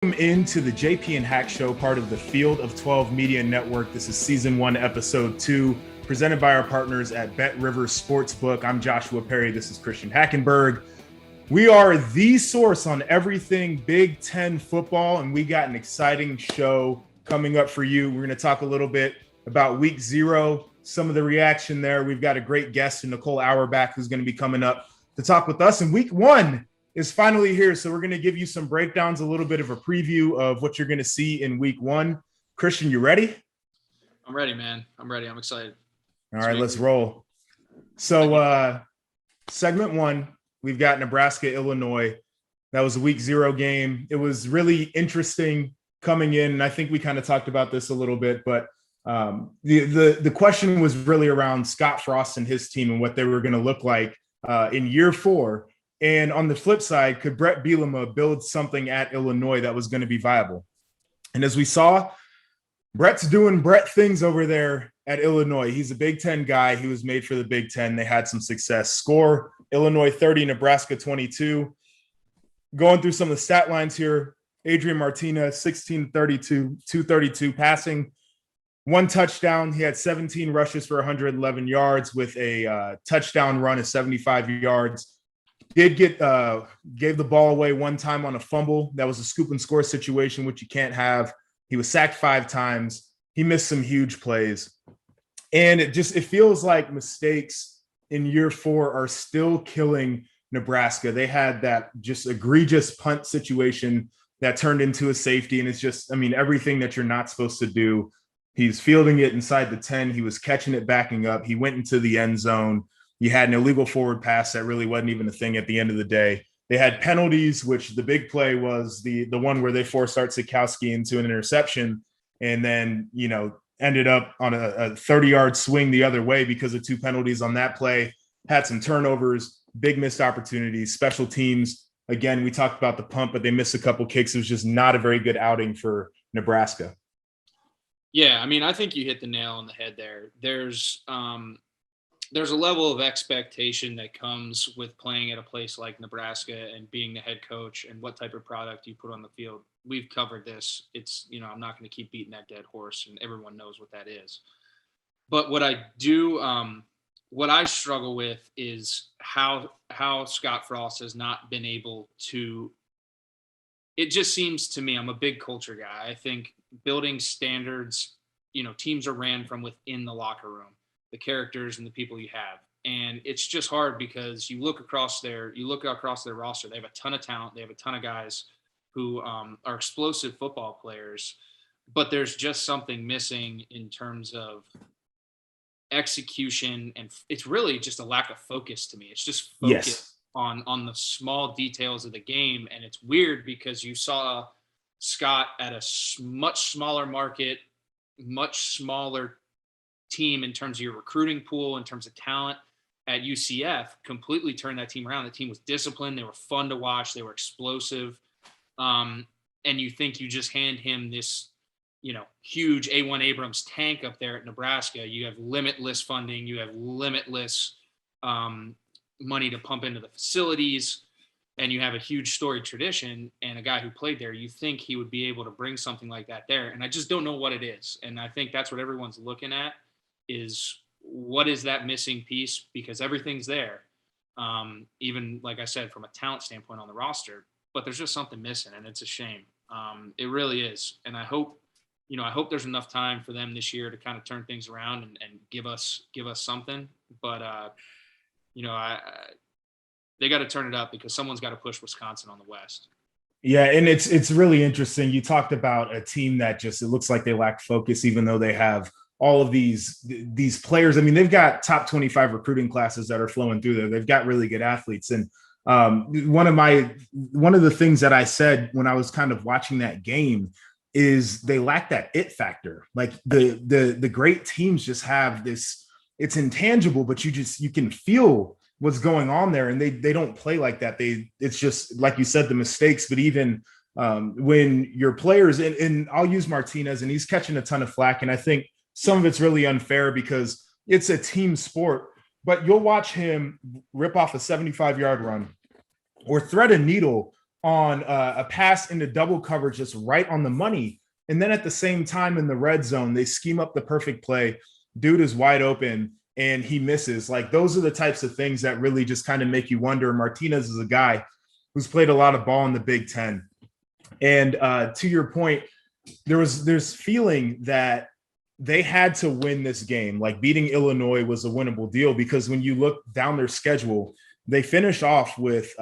Into the JP and Hack Show, part of the Field of 12 Media Network. This is season 1, episode 2, presented by our partners at BetRivers Sportsbook. I'm Joshua Perry. This is Christian Hackenberg. We are the source on everything Big Ten football, and we got an exciting show coming up for you. We're going to talk a little bit about week 0, some of the reaction there. We've got a great guest, Nicole Auerbach, who's going to be coming up to talk with us. And week 1 is finally here. So we're going to give you some breakdowns, a little bit of a preview of what you're going to see in week 1. Christian, you ready? I'm ready, man. I'm ready. I'm excited. All right, let's roll. So segment 1, we've got Nebraska, Illinois. That was a week 0 game. It was really interesting coming in. And I think we kind of talked about this a little bit, but the question was really around Scott Frost and his team and what they were going to look like in year 4. And on the flip side, could Brett Bielema build something at Illinois that was going to be viable? And as we saw, Brett's doing Brett things over there at Illinois. He's a Big Ten guy. He was made for the Big Ten. They had some success. Score, Illinois 30, Nebraska 22. Going through some of the stat lines here, Adrian Martinez, 16-32, 232 passing, 1 touchdown. He had 17 rushes for 111 yards with a touchdown run of 75 yards. Did gave the ball away 1 time on a fumble. That was a scoop and score situation, which you can't have. He was sacked 5 times. He missed some huge plays. And it feels like mistakes in year 4 are still killing Nebraska. They had that just egregious punt situation that turned into a safety. And it's just, everything that you're not supposed to do. He's fielding it inside the 10. He was catching it backing up. He went into the end zone. You had an illegal forward pass that really wasn't even a thing at the end of the day. They had penalties, which the big play was the one where they forced Art Sikowski into an interception and then, ended up on a 30-yard swing the other way because of 2 penalties on that play. Had some turnovers, big missed opportunities, special teams. Again, we talked about the punt, but they missed a couple kicks. It was just not a very good outing for Nebraska. Yeah, I think you hit the nail on the head there. There's a level of expectation that comes with playing at a place like Nebraska and being the head coach and what type of product you put on the field. We've covered this. It's, I'm not going to keep beating that dead horse, and everyone knows what that is. But what I struggle with is how Scott Frost has not been able to, it just seems to me, I'm a big culture guy. I think building standards, teams are ran from within the locker room. The characters and the people you have. And it's just hard because you look across their roster. They have a ton of talent. They have a ton of guys who are explosive football players, but there's just something missing in terms of execution. And it's really just a lack of focus to me. It's just focus on the small details of the game. And it's weird because you saw Scott at a much smaller market, much smaller team in terms of your recruiting pool, in terms of talent at UCF, completely turned that team around. The team was disciplined. They were fun to watch. They were explosive. And you think you just hand him this, huge A1 Abrams tank up there at Nebraska. You have limitless funding. You have limitless money to pump into the facilities. And you have a huge storied tradition and a guy who played there. You think he would be able to bring something like that there. And I just don't know what it is. And I think that's what everyone's looking at. Is what is that missing piece? Because everything's there, even like I said, from a talent standpoint on the roster, but there's just something missing, and it's a shame. It really is. And I hope there's enough time for them this year to kind of turn things around and give us something. But they got to turn it up because someone's got to push Wisconsin on the West. Yeah, and it's really interesting. You talked about a team that it looks like they lack focus, even though they have all of these players. They've got top 25 recruiting classes that are flowing through there. They've got really good athletes. And one of the things that I said when I was kind of watching that game is they lack that it factor. Like the great teams just have this, it's intangible, but you can feel what's going on there. And they don't play like that. It's just, like you said, the mistakes, but even when your players, and I'll use Martinez, and he's catching a ton of flack. And I think some of it's really unfair because it's a team sport, but you'll watch him rip off a 75-yard run or thread a needle on a pass into double coverage, just right on the money. And then at the same time in the red zone, they scheme up the perfect play. Dude is wide open and he misses. Like those are the types of things that really just kind of make you wonder. Martinez is a guy who's played a lot of ball in the Big Ten. And to your point, there's feeling that they had to win this game. Like beating Illinois was a winnable deal because when you look down their schedule, they finish off with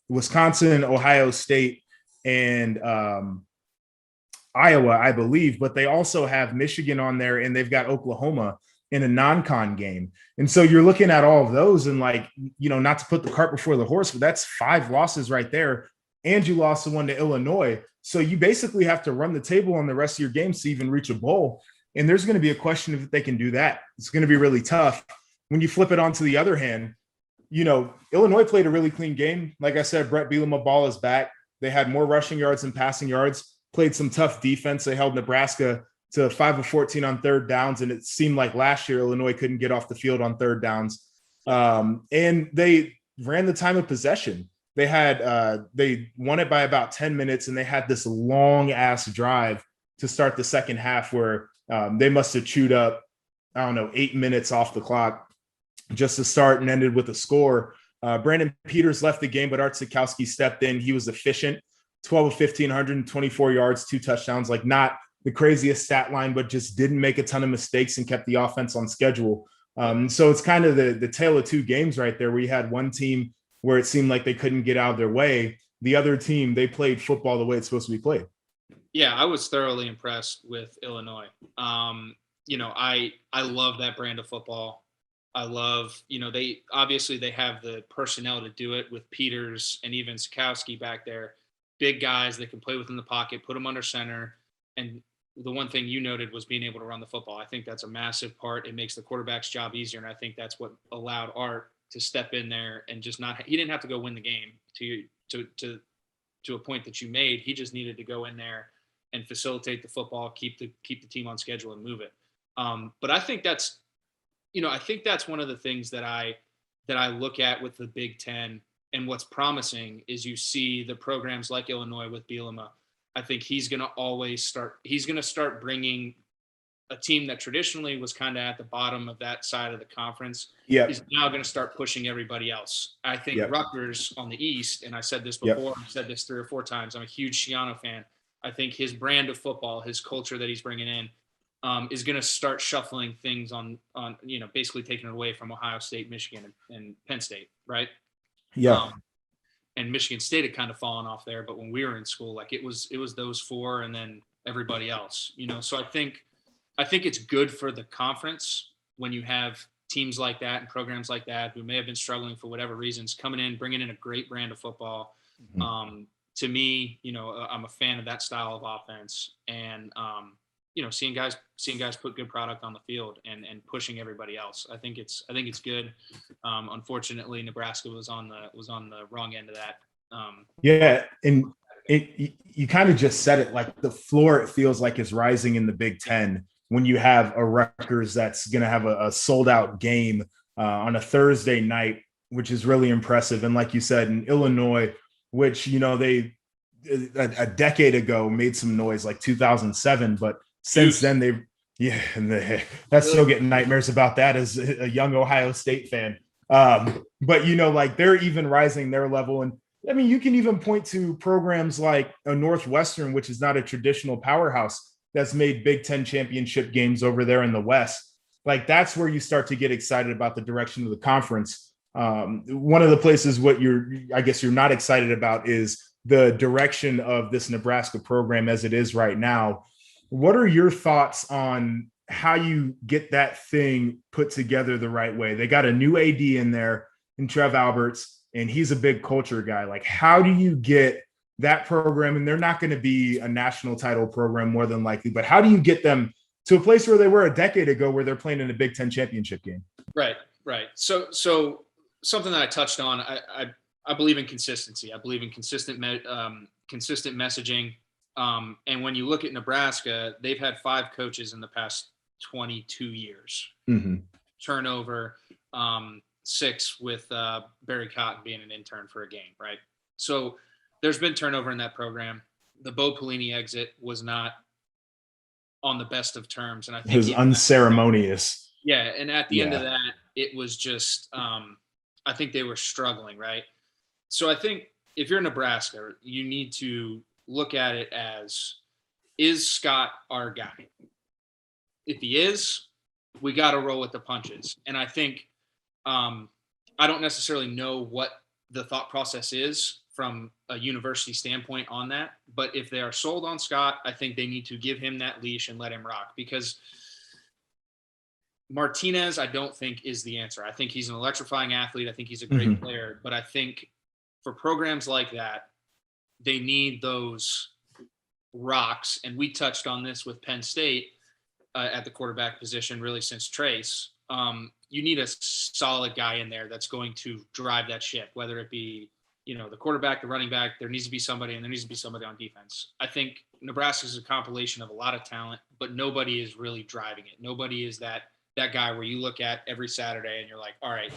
Wisconsin, Ohio State, and Iowa, I believe, but they also have Michigan on there and they've got Oklahoma in a non-con game. And so you're looking at all of those and like, not to put the cart before the horse, but that's 5 losses right there. And you lost the one to Illinois. So you basically have to run the table on the rest of your games to even reach a bowl. And there's going to be a question if they can do that. It's going to be really tough. When you flip it onto the other hand, Illinois played a really clean game. Like I said, Brett Bielema ball is back. They had more rushing yards than passing yards, played some tough defense. They held Nebraska to 5 of 14 on third downs. And it seemed like last year, Illinois couldn't get off the field on third downs. And they ran the time of possession. They won it by about 10 minutes and they had this long ass drive to start the second half where they must have chewed up, 8 minutes off the clock just to start and ended with a score. Brandon Peters left the game, but Art Sikowski stepped in. He was efficient, 12 of 15, 124 yards, 2 touchdowns, like not the craziest stat line, but just didn't make a ton of mistakes and kept the offense on schedule. So it's kind of the tale of 2 games right there where you had one team where it seemed like they couldn't get out of their way. The other team, they played football the way it's supposed to be played. Yeah, I was thoroughly impressed with Illinois. I love that brand of football. I love, they have the personnel to do it with Peters and even Sikowski back there. Big guys that can play within the pocket, put them under center. And the one thing you noted was being able to run the football. I think that's a massive part. It makes the quarterback's job easier. And I think that's what allowed Art to step in there and just he didn't have to go win the game to a point that you made. He just needed to go in there and facilitate the football, keep the team on schedule and move it. But I think that's one of the things that I look at with the Big Ten, and what's promising is you see the programs like Illinois with Bielema. I think he's going to start bringing a team that traditionally was kind of at the bottom of that side of the conference. Yeah, is now going to start pushing everybody else. I think Rutgers on the East, and I said this before, I've said this 3 or 4 times. I'm a huge Schiano fan. I think his brand of football, his culture that he's bringing in, is going to start shuffling things on basically taking it away from Ohio State, Michigan, and Penn State, right? Yeah. And Michigan State had kind of fallen off there, but when we were in school, like it was those 4 and then everybody else, So I think it's good for the conference when you have teams like that and programs like that who may have been struggling for whatever reasons coming in, bringing in a great brand of football. Mm-hmm. To me, I'm a fan of that style of offense, and seeing guys put good product on the field and pushing everybody else. I think it's good. Unfortunately, Nebraska was on the wrong end of that. And you kind of just said it, like the floor, it feels like is rising in the Big Ten when you have a Rutgers that's going to have a sold out game on a Thursday night, which is really impressive. And like you said, in Illinois, which, they a decade ago made some noise, like 2007, but since then that's still getting nightmares about that as a young Ohio State fan. But like they're even rising their level. And I mean, you can even point to programs like a Northwestern, which is not a traditional powerhouse, that's made Big Ten championship games over there in the West. Like that's where you start to get excited about the direction of the conference. One of the places you're not excited about is the direction of this Nebraska program as it is right now. What are your thoughts on how you get that thing put together the right way? They got a new AD in there in Trev Alberts, and he's a big culture guy. Like, how do you get that program? And they're not going to be a national title program more than likely, but how do you get them to a place where they were a decade ago, where they're playing in a Big Ten championship game? Right. So something that I touched on, I believe in consistency. I believe in consistent messaging. And when you look at Nebraska, they've had 5 coaches in the past 22 years. Mm-hmm. Turnover, 6 with Barry Cotton being an intern for a game, right? So there's been turnover in that program. The Bo Pelini exit was not on the best of terms. And I think it was unceremonious. Yeah. And at the end of that, it was just, I think they were struggling, right? So I think if you're Nebraska, you need to look at it as, is Scott our guy? If he is, we got to roll with the punches. And I think, I don't necessarily know what the thought process is from a university standpoint on that. But if they are sold on Scott, I think they need to give him that leash and let him rock, because Martinez, I don't think is the answer. I think he's an electrifying athlete. I think he's a great player, but I think for programs like that, they need those rocks. And we touched on this with Penn State at the quarterback position, really since Trace. You need a solid guy in there that's going to drive that ship, whether it be, the quarterback, the running back. There needs to be somebody, and there needs to be somebody on defense. I think Nebraska is a compilation of a lot of talent, but nobody is really driving it. Nobody is that guy where you look at every Saturday and you're like, all right,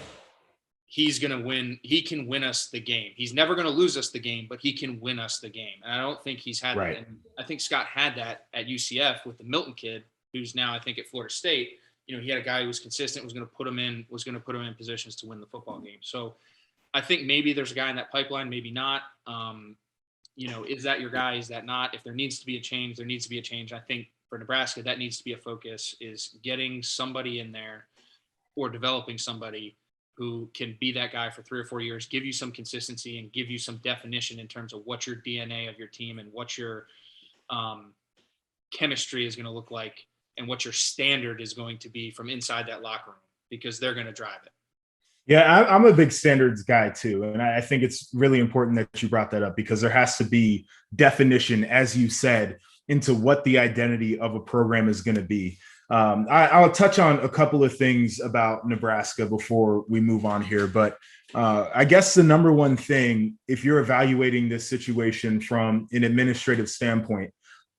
he's going to win. He can win us the game. He's never going to lose us the game, but he can win us the game. And I don't think he's had that. And I think Scott had that at UCF with the Milton kid, who's now, I think, at Florida State. He had a guy who was consistent, was going to put him in positions to win the football game. So I think maybe there's a guy in that pipeline, maybe not. Is that your guy? Is that not? If there needs to be a change, there needs to be a change. I think for Nebraska, that needs to be a focus, is getting somebody in there or developing somebody who can be that guy for 3 or 4 years, give you some consistency and give you some definition in terms of what your DNA of your team and what your chemistry is going to look like and what your standard is going to be from inside that locker room, because they're going to drive it. Yeah, I'm a big standards guy too. And I think it's really important that you brought that up, because there has to be definition, as you said, into what the identity of a program is going to be. I'll touch on a couple of things about Nebraska before we move on here. But I guess the number one thing, if you're evaluating this situation from an administrative standpoint,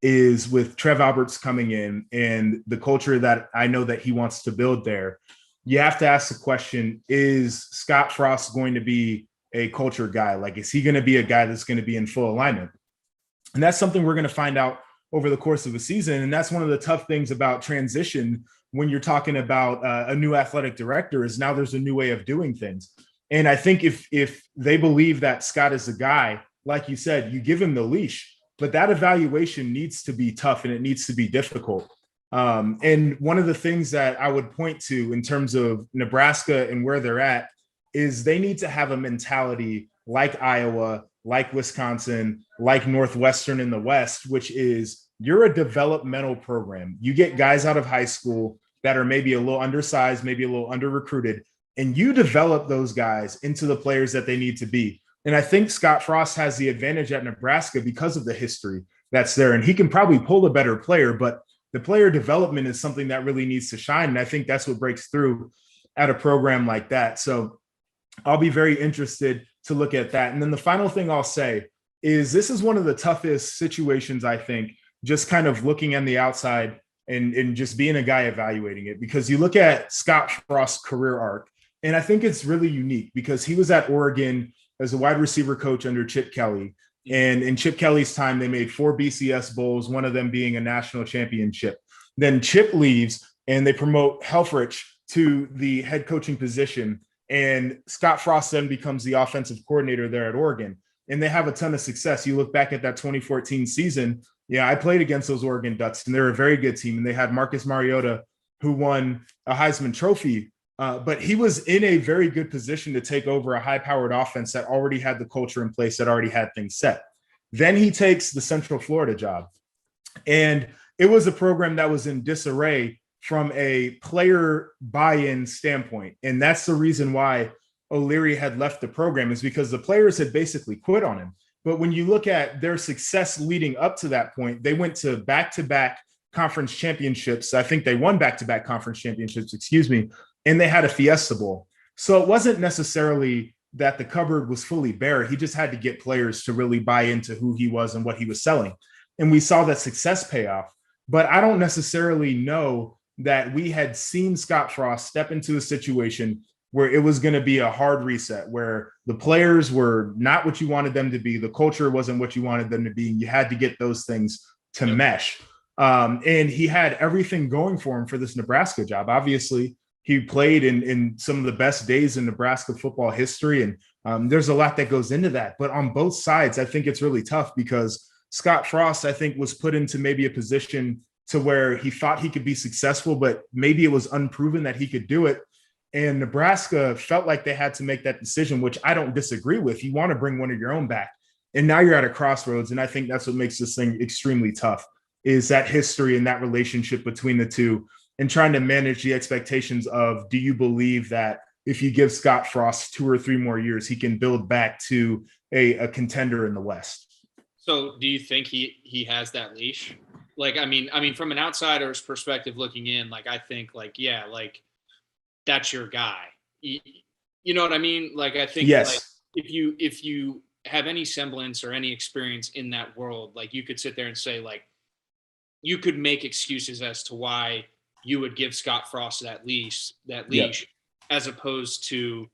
is with Trev Alberts coming in and the culture that I know that he wants to build there, you have to ask the question, is Scott Frost going to be a culture guy? Like, is he going to be a guy that's going to be in full alignment? And that's something we're going to find out over the course of a season. And that's one of the tough things about transition when you're talking about a new athletic director, is now there's a new way of doing things. And I think if they believe that Scott is a guy, like you said, you give him the leash, but that evaluation needs to be tough and it needs to be difficult. And one of the things that I would point to in terms of Nebraska and where they're at is they need to have a mentality like Iowa, like Wisconsin, like Northwestern in the West, which is, you're a developmental program. You get guys out of high school that are maybe a little undersized, maybe a little under-recruited, and you develop those guys into the players that they need to be. And I think Scott Frost has the advantage at Nebraska because of the history that's there. And he can probably pull a better player, but the player development is something that really needs to shine. And I think that's what breaks through at a program like that. So I'll be very interested to look at that. And then the final thing I'll say is, this is one of the toughest situations, I think, just kind of looking on the outside and just being a guy evaluating it, because you look at Scott Frost's career arc, and I think it's really unique because he was at Oregon as a wide receiver coach under Chip Kelly. And in Chip Kelly's time, they made 4 BCS bowls, one of them being a national championship. Then Chip leaves and they promote Helfrich to the head coaching position. And Scott Frost then becomes the offensive coordinator there at Oregon. And they have a ton of success. You look back at that 2014 season. Yeah, I played against those Oregon Ducks, and they're a very good team. And they had Marcus Mariota, who won a Heisman Trophy. But he was in a very good position to take over a high-powered offense that already had the culture in place, that already had things set. Then he takes the Central Florida job. And it was a program that was in disarray from a player buy-in standpoint. And that's the reason why O'Leary had left the program, is because the players had basically quit on him. But when you look at their success leading up to that point, they went to back-to-back conference championships. I think they won back-to-back conference championships, and they had a Fiesta Bowl. So it wasn't necessarily that the cupboard was fully bare. He just had to get players to really buy into who he was and what he was selling. And we saw that success pay off. But I don't necessarily know that we had seen Scott Frost step into a situation where it was going to be a hard reset, where the players were not what you wanted them to be. The culture wasn't what you wanted them to be. You had to get those things to mesh. And he had everything going for him for this Nebraska job. Obviously, he played in some of the best days in Nebraska football history. And there's a lot that goes into that. But on both sides, I think it's really tough because Scott Frost, I think, was put into maybe a position to where he thought he could be successful, but maybe it was unproven that he could do it. And Nebraska felt like they had to make that decision, which I don't disagree with. You want to bring one of your own back. And now you're at a crossroads. And I think that's what makes this thing extremely tough, is that history and that relationship between the two, and trying to manage the expectations of, do you believe that if you give Scott Frost 2 or 3 more years, he can build back to a contender in the West? So do you think he has that leash? Like, I mean, from an outsider's perspective looking in, like, I think, like, yeah, like, that's your guy. You know what I mean? Like, I think, yes, like, if you have any semblance or any experience in that world, like, you could sit there and say, like, you could make excuses as to why you would give Scott Frost that leash, as opposed to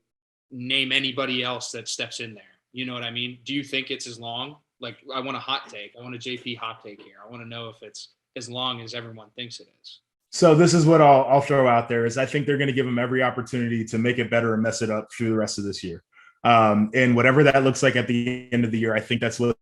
name anybody else that steps in there. You know what I mean? Do you think it's as long? Like, I want a hot take. I want a JP hot take here. I want to know if it's as long as everyone thinks it is. So this is what I'll throw out there is I think they're going to give him every opportunity to make it better and mess it up through the rest of this year. And whatever that looks like at the end of the year, I think that's what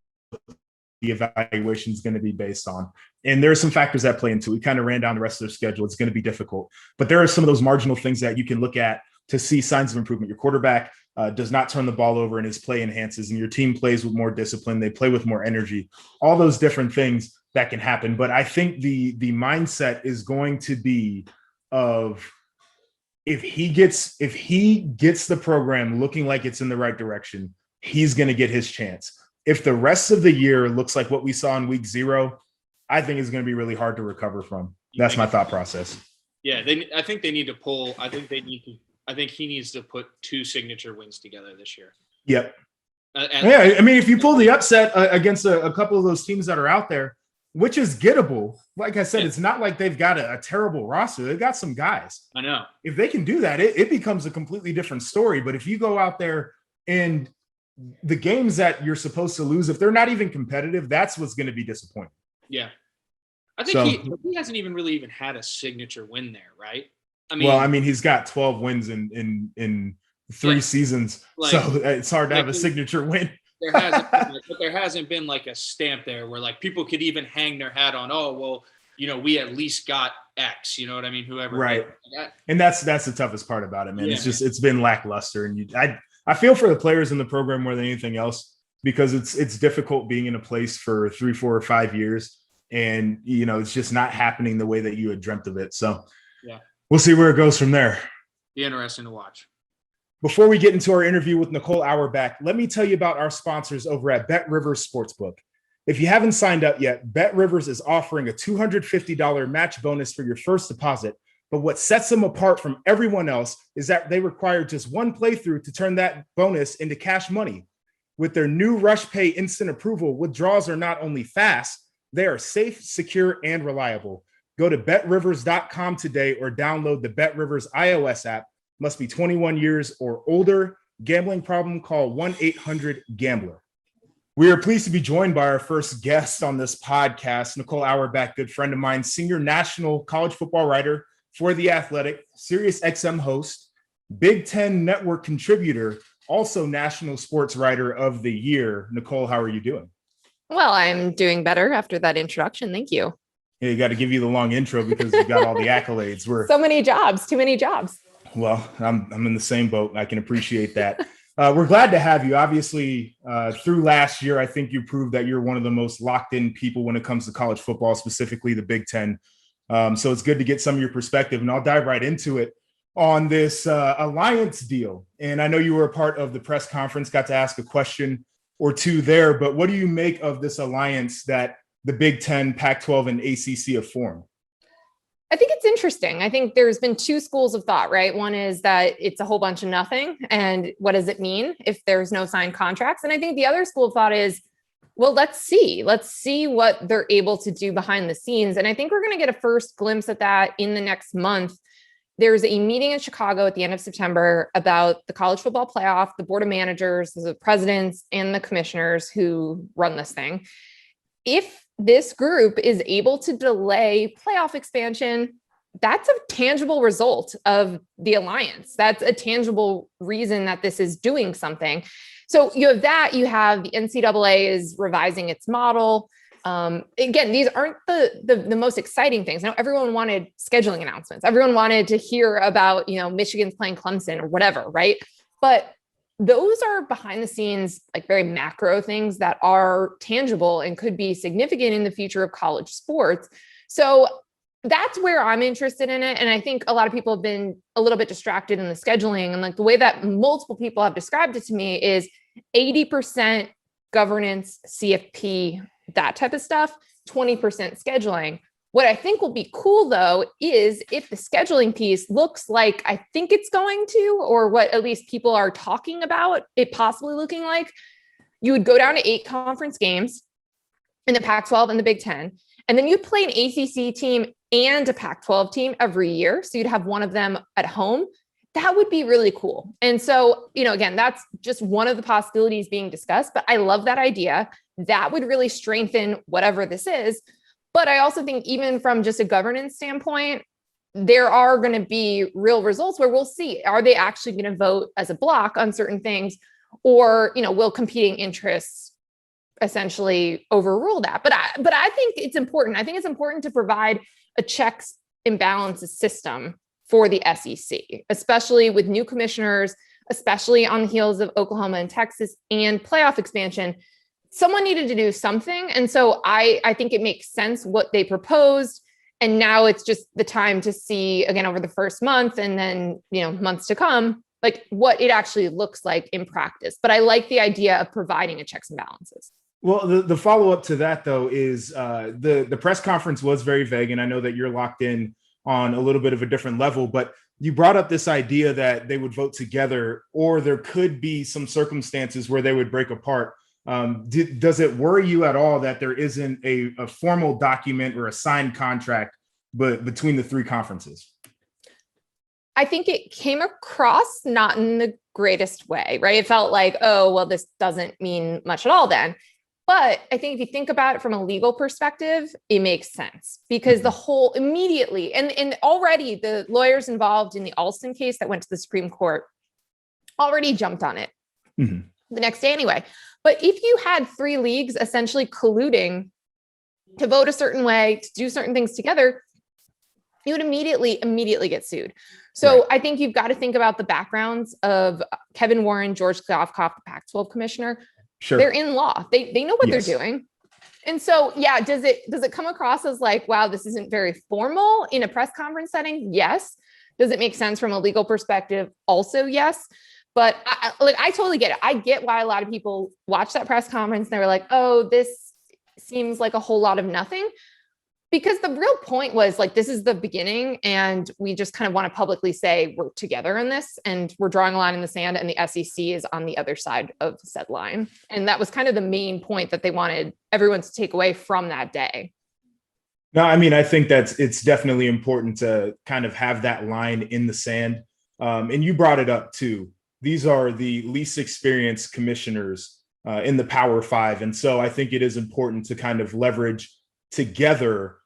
the evaluation is going to be based on. And there are some factors that play into it. We kind of ran down the rest of their schedule. It's going to be difficult. But there are some of those marginal things that you can look at to see signs of improvement. Your quarterback does not turn the ball over and his play enhances, and your team plays with more discipline. They play with more energy, all those different things that can happen. But I think the mindset is going to be of, if he gets the program looking like it's in the right direction, he's going to get his chance. If the rest of the year looks like what we saw in week 0, I think it's going to be really hard to recover from. That's my thought process. Yeah, I think they need to pull. I think he needs to put 2 signature wins together this year. Yep. Yeah, I mean, if you pull the upset against a couple of those teams that are out there, which is gettable, like I said, it's not like they've got a terrible roster. They've got some guys. I know. If they can do that, it becomes a completely different story. But if you go out there and the games that you're supposed to lose, if they're not even competitive, that's what's going to be disappointing. Yeah. I think he hasn't even had a signature win there, right? I mean, he's got 12 wins in 3 seasons, like, so it's hard to have a signature win. There hasn't been like a stamp there where like people could even hang their hat on, oh, well, you know, we at least got X, you know what I mean? Whoever. Right. And that's the toughest part about it, man. Yeah, it's been lackluster. And I feel for the players in the program more than anything else, because it's difficult being in a place for 3, 4, or 5 years. And, you know, it's just not happening the way that you had dreamt of it. So yeah, we'll see where it goes from there. Be interesting to watch. Before we get into our interview with Nicole Auerbach, let me tell you about our sponsors over at BetRivers Sportsbook. If you haven't signed up yet, BetRivers is offering a $250 match bonus for your first deposit. But what sets them apart from everyone else is that they require just 1 playthrough to turn that bonus into cash money. With their new Rush Pay instant approval, withdrawals are not only fast, they are safe, secure, and reliable. Go to betrivers.com today or download the BetRivers iOS app. Must be 21 years or older. Gambling problem? Call 1-800-GAMBLER. We are pleased to be joined by our first guest on this podcast, Nicole Auerbach, good friend of mine, senior national college football writer for The Athletic, SiriusXM host, Big Ten Network contributor, also National Sports Writer of the Year. Nicole, how are you doing? Well, I'm doing better after that introduction. Thank you. Yeah, you got to give you the long intro because you got all the accolades. So many jobs, too many jobs. Well, I'm in the same boat. I can appreciate that. We're glad to have you. Obviously, through last year, I think you proved that you're one of the most locked in people when it comes to college football, specifically the Big Ten. So it's good to get some of your perspective, and I'll dive right into it on this alliance deal. And I know you were a part of the press conference, got to ask a question or two there, but what do you make of this alliance that the Big Ten, Pac-12, and ACC have formed? I think it's interesting. I think there's been 2 schools of thought, right? One is that it's a whole bunch of nothing. And what does it mean if there's no signed contracts? And I think the other school of thought is, well, let's see what they're able to do behind the scenes. And I think we're going to get a first glimpse at that in the next month. there's a meeting in Chicago at the end of September about the college football playoff, the board of managers, the presidents, and the commissioners who run this thing. If this group is able to delay playoff expansion, that's a tangible result of the alliance. That's a tangible reason that this is doing something. So you have that, you have the NCAA is revising its model. Again, these aren't the most exciting things. Now, everyone wanted scheduling announcements. Everyone wanted to hear about, Michigan's playing Clemson or whatever, right? But those are behind the scenes, like very macro things that are tangible and could be significant in the future of college sports. So that's where I'm interested in it. And I think a lot of people have been a little bit distracted in the scheduling. And like the way that multiple people have described it to me is 80% governance, CFP, that type of stuff, 20% scheduling. What I think will be cool though, is if the scheduling piece looks like I think it's going to, or what at least people are talking about it possibly looking like, you would go down to 8 conference games in the Pac-12 and the Big Ten. And then you'd play an ACC team and a Pac-12 team every year. So you'd have one of them at home. That would be really cool. And so, again, that's just one of the possibilities being discussed, but I love that idea. That would really strengthen whatever this is. But I also think even from just a governance standpoint, there are going to be real results where we'll see, are they actually going to vote as a block on certain things, or, will competing interests essentially overrule that? But I think it's important. I think it's important to provide a checks and balances system for the SEC, especially with new commissioners, especially on the heels of Oklahoma and Texas and playoff expansion. Someone needed to do something. And so I think it makes sense what they proposed. And now it's just the time to see, again, over the first month and then, months to come, like what it actually looks like in practice. But I like the idea of providing a checks and balances. Well, the follow-up to that, though, is the press conference was very vague. And I know that you're locked in on a little bit of a different level, but you brought up this idea that they would vote together, or there could be some circumstances where they would break apart. Does it worry you at all that there isn't a formal document or a signed contract between the 3 conferences? I think it came across not in the greatest way, right? It felt like, oh, well, this doesn't mean much at all then. But I think if you think about it from a legal perspective, it makes sense because the whole immediately, and already the lawyers involved in the Alston case that went to the Supreme Court already jumped on it the next day anyway. But if you had 3 leagues essentially colluding to vote a certain way, to do certain things together, you would immediately get sued. So right. I think you've got to think about the backgrounds of Kevin Warren, George Klavkoff, the Pac-12 commissioner. Sure. They're in law. They know what they're doing. And so, yeah, does it come across as like, wow, this isn't very formal in a press conference setting? Yes. Does it make sense from a legal perspective? Also, yes. But I totally get it. I get why a lot of people watch that press conference and they were like, oh, this seems like a whole lot of nothing. Because the real point was like, this is the beginning and we just kind of want to publicly say we're together in this and we're drawing a line in the sand and the SEC is on the other side of said line. And that was kind of the main point that they wanted everyone to take away from that day. No, I mean, I think it's definitely important to kind of have that line in the sand. And you brought it up too. These are the least experienced commissioners in the Power Five. And so I think it is important to kind of leverage together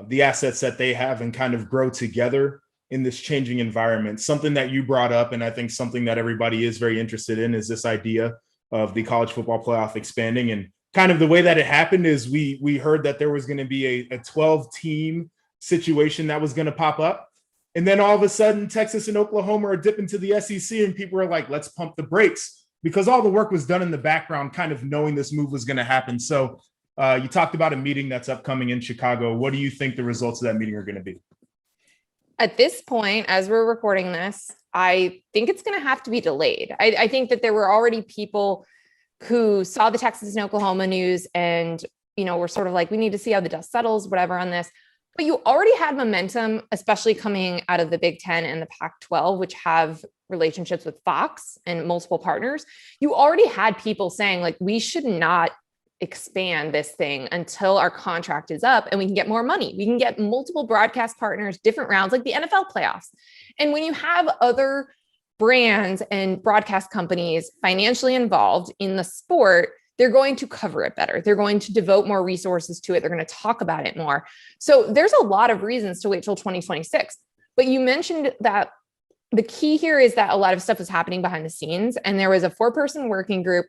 the assets that they have and kind of grow together in this changing environment. Something that you brought up, and I think something that everybody is very interested in, is this idea of the college football playoff expanding. And kind of the way that it happened is we heard that there was going to be a 12-team situation that was going to pop up. And then all of a sudden, Texas and Oklahoma are dipping to the SEC, and people are like, let's pump the brakes, because all the work was done in the background, kind of knowing this move was going to happen. So you talked about a meeting that's upcoming in Chicago. What do you think the results of that meeting are going to be? At this point, as we're recording this, I think it's going to have to be delayed. I think that there were already people who saw the Texas and Oklahoma news and, were sort of like, we need to see how the dust settles, whatever on this. But you already had momentum, especially coming out of the Big Ten and the Pac-12, which have relationships with Fox and multiple partners. You already had people saying like, we should not expand this thing until our contract is up and we can get more money. We can get multiple broadcast partners, different rounds, like the NFL playoffs. And when you have other brands and broadcast companies financially involved in the sport, they're going to cover it better. They're going to devote more resources to it. They're going to talk about it more. So there's a lot of reasons to wait till 2026. But you mentioned that the key here is that a lot of stuff was happening behind the scenes, and there was a 4-person working group.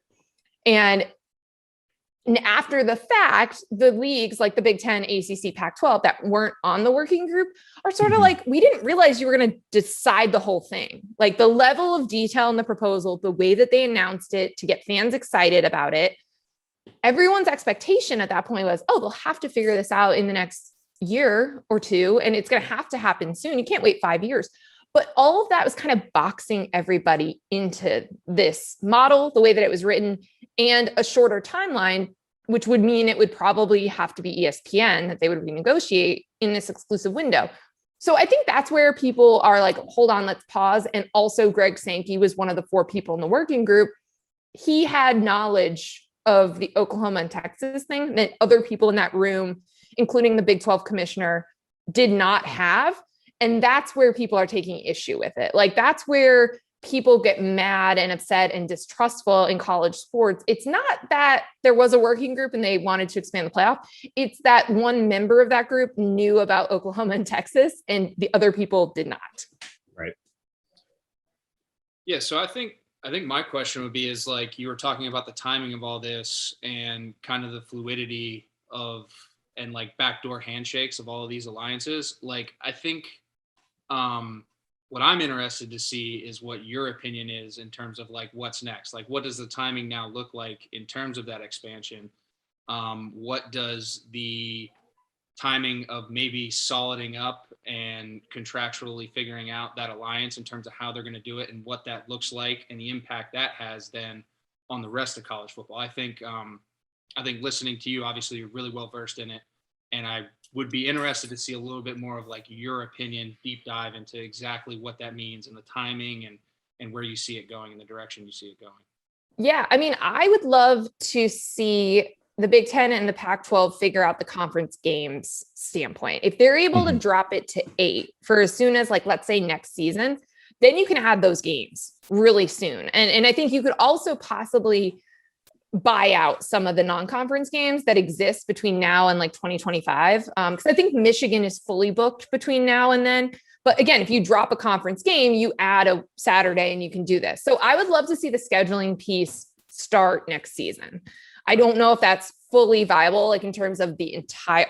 And after the fact, the leagues like the Big Ten, ACC, Pac-12 that weren't on the working group are sort of like, we didn't realize you were going to decide the whole thing. Like the level of detail in the proposal, the way that they announced it to get fans excited about it, everyone's expectation at that point was, oh, they'll have to figure this out in the next year or two, and it's going to have to happen soon. You can't wait 5 years. But all of that was kind of boxing everybody into this model, the way that it was written, and a shorter timeline, which would mean it would probably have to be ESPN that they would renegotiate in this exclusive window. So I think that's where people are like, hold on, let's pause. And also Greg Sankey was one of the 4 people in the working group. He had knowledge of the Oklahoma and Texas thing that other people in that room, including the Big 12 commissioner, did not have. And that's where people are taking issue with it. Like that's where people get mad and upset and distrustful in college sports. It's not that there was a working group and they wanted to expand the playoff. It's that one member of that group knew about Oklahoma and Texas and the other people did not. Right. Yeah. So I think my question would be is like, you were talking about the timing of all this and kind of the fluidity of, and like backdoor handshakes of all of these alliances. Like, I think, what I'm interested to see is what your opinion is in terms of like what's next. Like, what does the timing now look like in terms of that expansion? What does the timing of maybe soliding up and contractually figuring out that alliance in terms of how they're going to do it and what that looks like and the impact that has then on the rest of college football? I think listening to you, obviously you're really well versed in it, and I would be interested to see a little bit more of like your opinion, deep dive into exactly what that means and the timing and where you see it going and the direction you see it going. Yeah. I mean, I would love to see the Big Ten and the Pac-12 figure out the conference games standpoint. If they're able to drop it to 8 for as soon as like, let's say next season, then you can add those games really soon. And I think you could also possibly buy out some of the non-conference games that exist between now and like 2025. Because I think Michigan is fully booked between now and then. But again, if you drop a conference game, you add a Saturday and you can do this. So I would love to see the scheduling piece start next season. I don't know if that's fully viable, like in terms of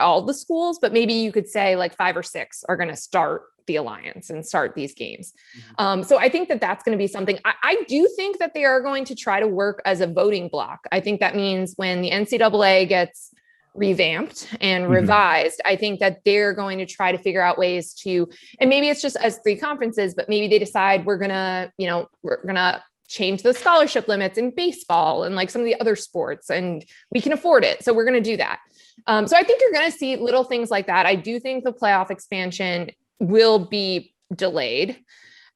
all the schools, but maybe you could say like 5 or 6 are going to start the alliance and start these games. So I think that that's going to be something. I do think that they are going to try to work as a voting block. I think that means when the NCAA gets revamped and revised, I think that they're going to try to figure out ways to, and maybe it's just as 3 conferences, but maybe they decide we're going to change the scholarship limits in baseball and like some of the other sports, and we can afford it. So we're going to do that. So I think you're going to see little things like that. I do think the playoff expansion will be delayed.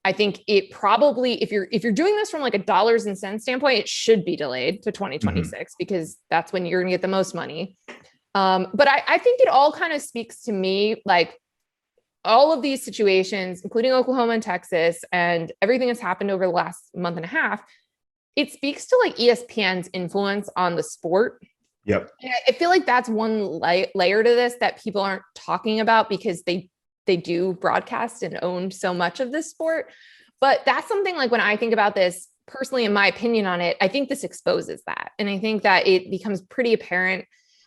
I think it probably, if you're doing this from like a dollars and cents standpoint, it should be delayed to 2026 because that's when you're going to get the most money. But I think it all kind of speaks to me, like all of these situations, including Oklahoma and Texas and everything that's happened over the last month and a half, it speaks to like ESPN's influence on the sport. Yep. And I feel like that's one layer to this that people aren't talking about because they do broadcast and own so much of this sport. But that's something like when I think about this personally, in my opinion on it, I think this exposes that. And I think that it becomes pretty apparent,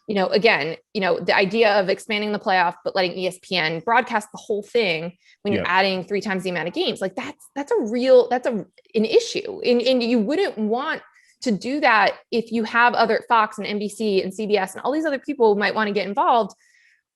again, the idea of expanding the playoff, but letting ESPN broadcast the whole thing when you're adding 3 times the amount of games, like that's an issue. And you wouldn't want to do that if you have other Fox and NBC and CBS and all these other people who might want to get involved.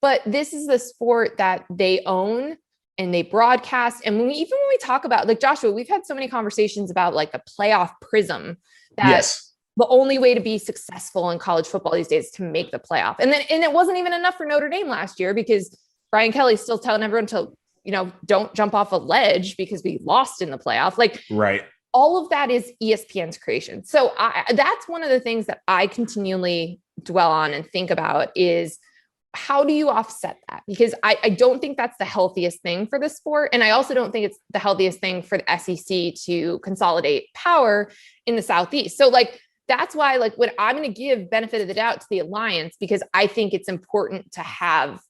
But this is the sport that they own and they broadcast. And when we talk about, like Joshua, we've had so many conversations about like the playoff prism that the only way to be successful in college football these days is to make the playoff. And it wasn't even enough for Notre Dame last year because Brian Kelly's still telling everyone to, don't jump off a ledge because we lost in the playoff. Like, all of that is ESPN's creation. So that's one of the things that I continually dwell on and think about is, how do you offset that? Because I don't think that's the healthiest thing for the sport. And I also don't think it's the healthiest thing for the SEC to consolidate power in the Southeast. So like, that's why, like, what I'm going to give benefit of the doubt to the alliance, because I think it's important to have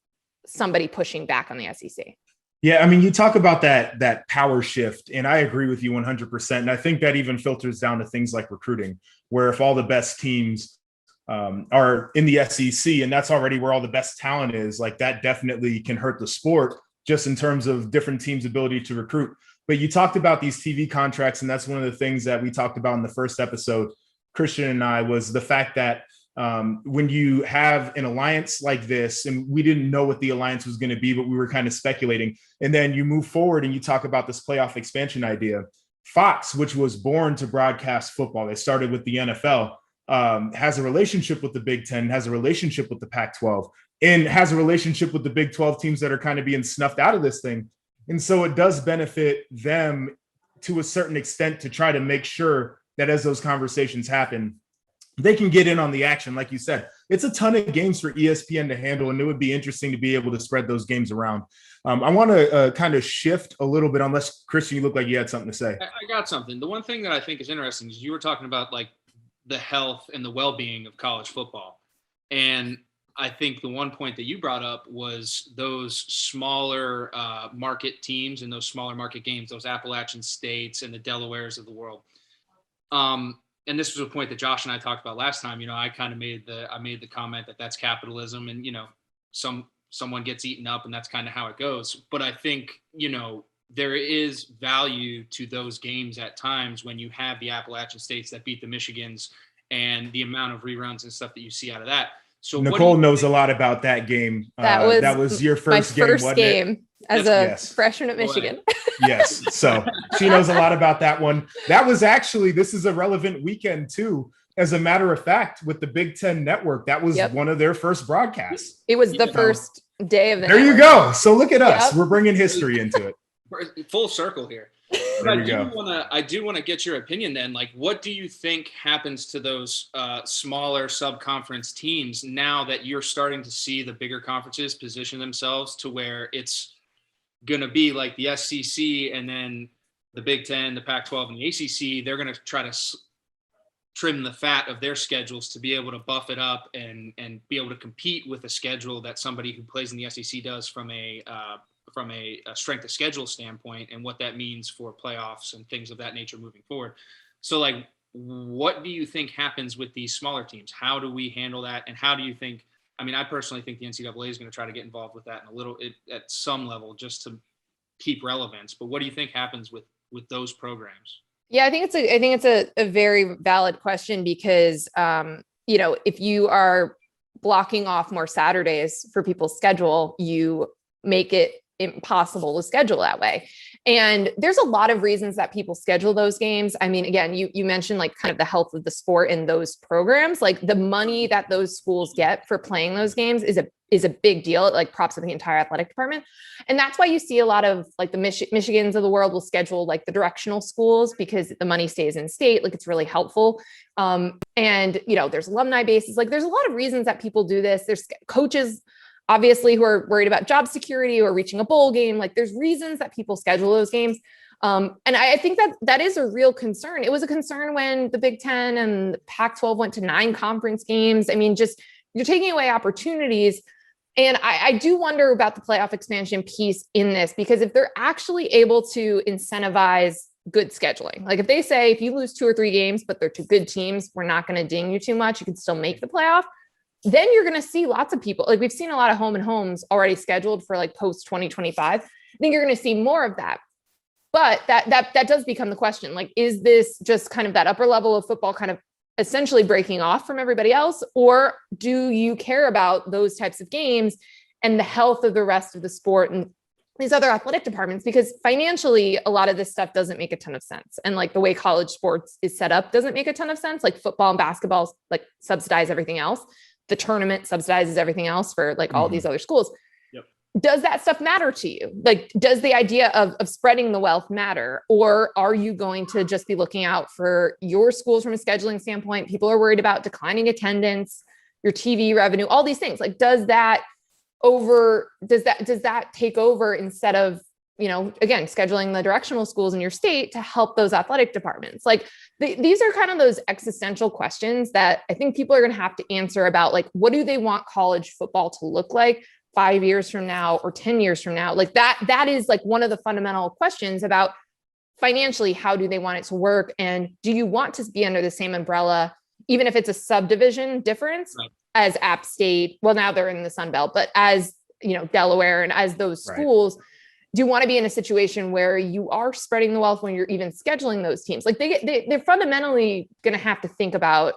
somebody pushing back on the SEC. Yeah, I mean, you talk about that power shift, and I agree with you 100%. And I think that even filters down to things like recruiting, where if all the best teams are in the SEC, and that's already where all the best talent is, like that definitely can hurt the sport just in terms of different teams' ability to recruit. But you talked about these TV contracts, and that's one of the things that we talked about in the first episode, Christian and I, was the fact that when you have an alliance like this, and we didn't know what the alliance was going to be, but we were kind of speculating. And then you move forward and you talk about this playoff expansion idea. Fox, which was born to broadcast football, they started with the NFL, has a relationship with the Big Ten, has a relationship with the Pac-12, and has a relationship with the Big 12 teams that are kind of being snuffed out of this thing. And so it does benefit them to a certain extent to try to make sure that as those conversations happen, they can get in on the action. Like you said, it's a ton of games for ESPN to handle, and it would be interesting to be able to spread those games around. I want to kind of shift a little bit, unless, Christian, you look like you had something to say. I got something. The one thing that I think is interesting is you were talking about like the health and the well-being of college football. And I think the one point that you brought up was those smaller market teams and those smaller market games, those Appalachian states and the Delawares of the world. And this was a point that Josh and I talked about last time. You know, I kind of made the comment that that's capitalism, and, you know, someone gets eaten up and that's kind of how it goes. But I think, you know, there is value to those games at times when you have the Appalachian states that beat the Michigans and the amount of reruns and stuff that you see out of that. So Nicole knows a lot about that game. That was your first game, wasn't it? As a freshman at Michigan. Yes. So she knows a lot about that one. That was actually, this is a relevant weekend too. As a matter of fact, with the Big Ten Network, that was one of their first broadcasts. It was the first day of the There network. You go. So look at us. We're bringing history into it. Full circle here. But I do want to get your opinion then. Like, what do you think happens to those smaller sub-conference teams now that you're starting to see the bigger conferences position themselves to where it's going to be like the SEC and then the Big Ten, the Pac-12, and the ACC? They're going to try to trim the fat of their schedules to be able to buff it up and be able to compete with a schedule that somebody who plays in the SEC does from a strength of schedule standpoint, and what that means for playoffs and things of that nature moving forward. So, like, what do you think happens with these smaller teams? How do we handle that? And how do you think, I mean, I personally think the NCAA is going to try to get involved with that at some level just to keep relevance. But what do you think happens with those programs? Yeah, I think it's a very valid question because, you know, if you are blocking off more Saturdays for people's schedule, you make it impossible to schedule that way. And there's a lot of reasons that people schedule those games. I mean, again, you mentioned like kind of the health of the sport in those programs, like the money that those schools get for playing those games is a big deal. It like props up the entire athletic department. And that's why you see a lot of like the Michigans of the world will schedule like the directional schools because the money stays in state. Like it's really helpful. And, you know, there's alumni bases, like there's a lot of reasons that people do this. There's coaches obviously who are worried about job security or reaching a bowl game. Like there's reasons that people schedule those games. And I think that is a real concern. It was a concern when the Big Ten and the Pac-12 went to 9 conference games. I mean, just you're taking away opportunities. And I do wonder about the playoff expansion piece in this, because if they're actually able to incentivize good scheduling, like if they say, if you lose 2 or 3 games, but they're 2 good teams, we're not going to ding you too much, you can still make the playoff. Then you're going to see lots of people, like we've seen a lot of home and homes already scheduled for like post 2025. I think you're going to see more of that. But that does become the question, like, is this just kind of that upper level of football kind of essentially breaking off from everybody else? Or do you care about those types of games and the health of the rest of the sport and these other athletic departments? Because financially, a lot of this stuff doesn't make a ton of sense. And like the way college sports is set up doesn't make a ton of sense. Like football and basketball, like subsidize everything else. The tournament subsidizes everything else for like all these other schools. Yep. Does that stuff matter to you? Like, does the idea of spreading the wealth matter? Or are you going to just be looking out for your schools from a scheduling standpoint? People are worried about declining attendance. your TV revenue, all these things. Like, does that take over instead of, again, scheduling the directional schools in your state to help those athletic departments? Like, these are kind of those existential questions that I think people are going to have to answer about, like, what do they want college football to look like 5 years from now or 10 years from now? Like that is like one of the fundamental questions about financially, how do they want it to work? And do you want to be under the same umbrella, even if it's a subdivision difference, right, as App State? Well, now they're in the Sun Belt, but as, Delaware and as those schools, right, do you want to be in a situation where you are spreading the wealth when you're even scheduling those teams? Like they're fundamentally going to have to think about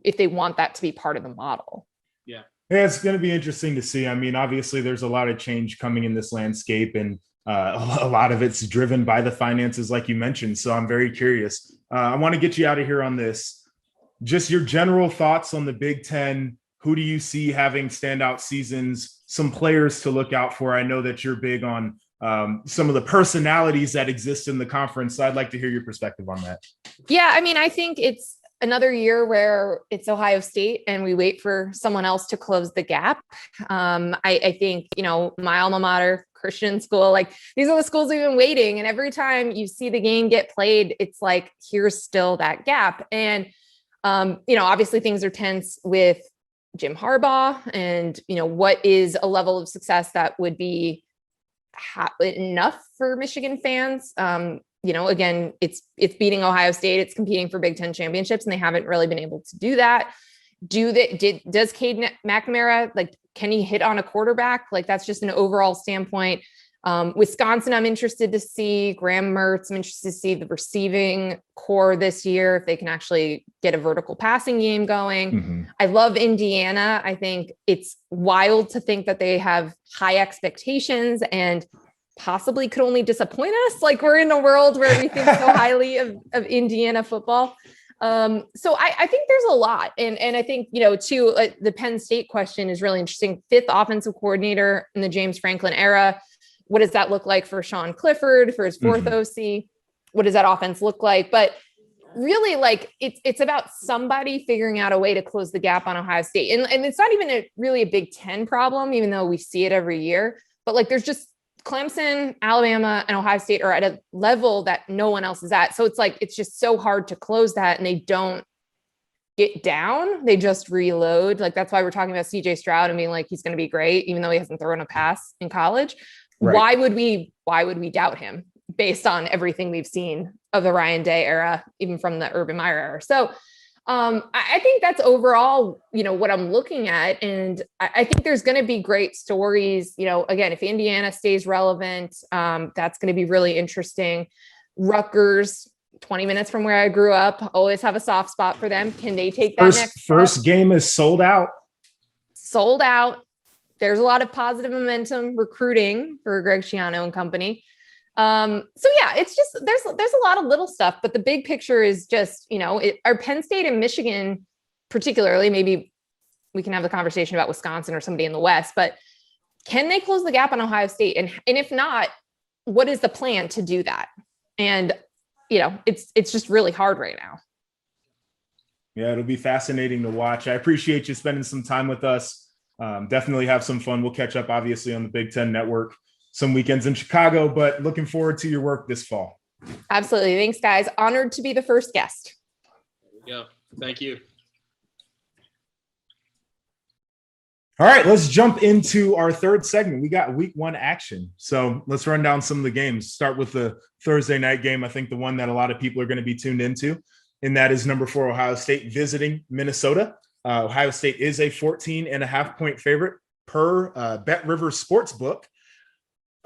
if they want that to be part of the model. Yeah. Yeah, it's going to be interesting to see. I mean, obviously there's a lot of change coming in this landscape, and a lot of it's driven by the finances, like you mentioned. So I'm very curious. I want to get you out of here on this. Just your general thoughts on the Big Ten. Who do you see having standout seasons? Some players to look out for. I know that you're big on some of the personalities that exist in the conference. So I'd like to hear your perspective on that. Yeah, I mean, I think it's another year where it's Ohio State and we wait for someone else to close the gap. I think, my alma mater, Christian school, like these are the schools we've been waiting. And every time you see the game get played, it's like, here's still that gap. And, obviously things are tense with Jim Harbaugh and, what is a level of success that would be enough for Michigan fans. Again, it's beating Ohio State. It's competing for Big Ten championships, and they haven't really been able to do that. Does Cade McNamara, like, can he hit on a quarterback? Like, that's just an overall standpoint. Wisconsin, I'm interested to see. Graham Mertz, I'm interested to see the receiving core this year, if they can actually get a vertical passing game going. Mm-hmm. I love Indiana. I think it's wild to think that they have high expectations and possibly could only disappoint us. Like, we're in a world where we think so highly of Indiana football. So I think there's a lot. And I think, the Penn State question is really interesting. 5th offensive coordinator in the James Franklin era. What does that look like for Sean Clifford for his 4th mm-hmm. OC? What does that offense look like? But really, like, it's about somebody figuring out a way to close the gap on Ohio State. And it's not even really a Big Ten problem, even though we see it every year. But like, there's just Clemson, Alabama, and Ohio State are at a level that no one else is at. So it's like, it's just so hard to close that, and they don't get down. They just reload. Like, that's why we're talking about CJ Stroud and being like, he's going to be great, even though he hasn't thrown a pass in college. Right. Why would we doubt him based on everything we've seen of the Ryan Day era, even from the Urban Meyer era? So I think that's overall, what I'm looking at. And I think there's going to be great stories. Again, if Indiana stays relevant, that's going to be really interesting. Rutgers, 20 minutes from where I grew up, always have a soft spot for them. Can they take that first game is sold out? Sold out. There's a lot of positive momentum recruiting for Greg Schiano and company. So yeah, it's just, there's a lot of little stuff, but the big picture is just, are Penn State and Michigan particularly, maybe we can have the conversation about Wisconsin or somebody in the West, but can they close the gap on Ohio State? And if not, what is the plan to do that? And, it's just really hard right now. Yeah, it'll be fascinating to watch. I appreciate you spending some time with us. Definitely have some fun. We'll catch up, obviously, on the Big Ten Network some weekends in Chicago, but looking forward to your work this fall. Absolutely. Thanks, guys. Honored to be the first guest. There we go. Thank you. All right, let's jump into our third segment. We got week 1 action. So let's run down some of the games. Start with the Thursday night game. I think the one that a lot of people are going to be tuned into, and that is number 4 Ohio State visiting Minnesota. Ohio State is a 14.5-point favorite per Bet River Sportsbook.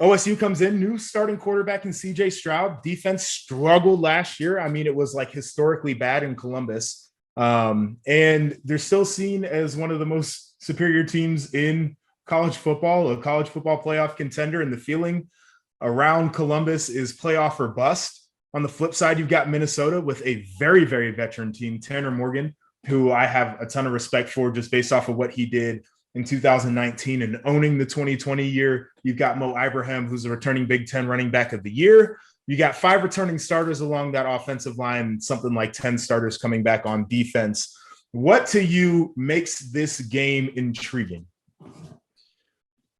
OSU comes in, new starting quarterback in CJ Stroud. Defense struggled last year. I mean, it was like historically bad in Columbus. And they're still seen as one of the most superior teams in college football, a college football playoff contender. And the feeling around Columbus is playoff or bust. On the flip side, you've got Minnesota with a very, very veteran team, Tanner Morgan, who I have a ton of respect for just based off of what he did in 2019 and owning the 2020 year. You've got Mo Ibrahim, who's a returning Big Ten running back of the year. You got 5 returning starters along that offensive line, something like 10 starters coming back on defense. What to you makes this game intriguing?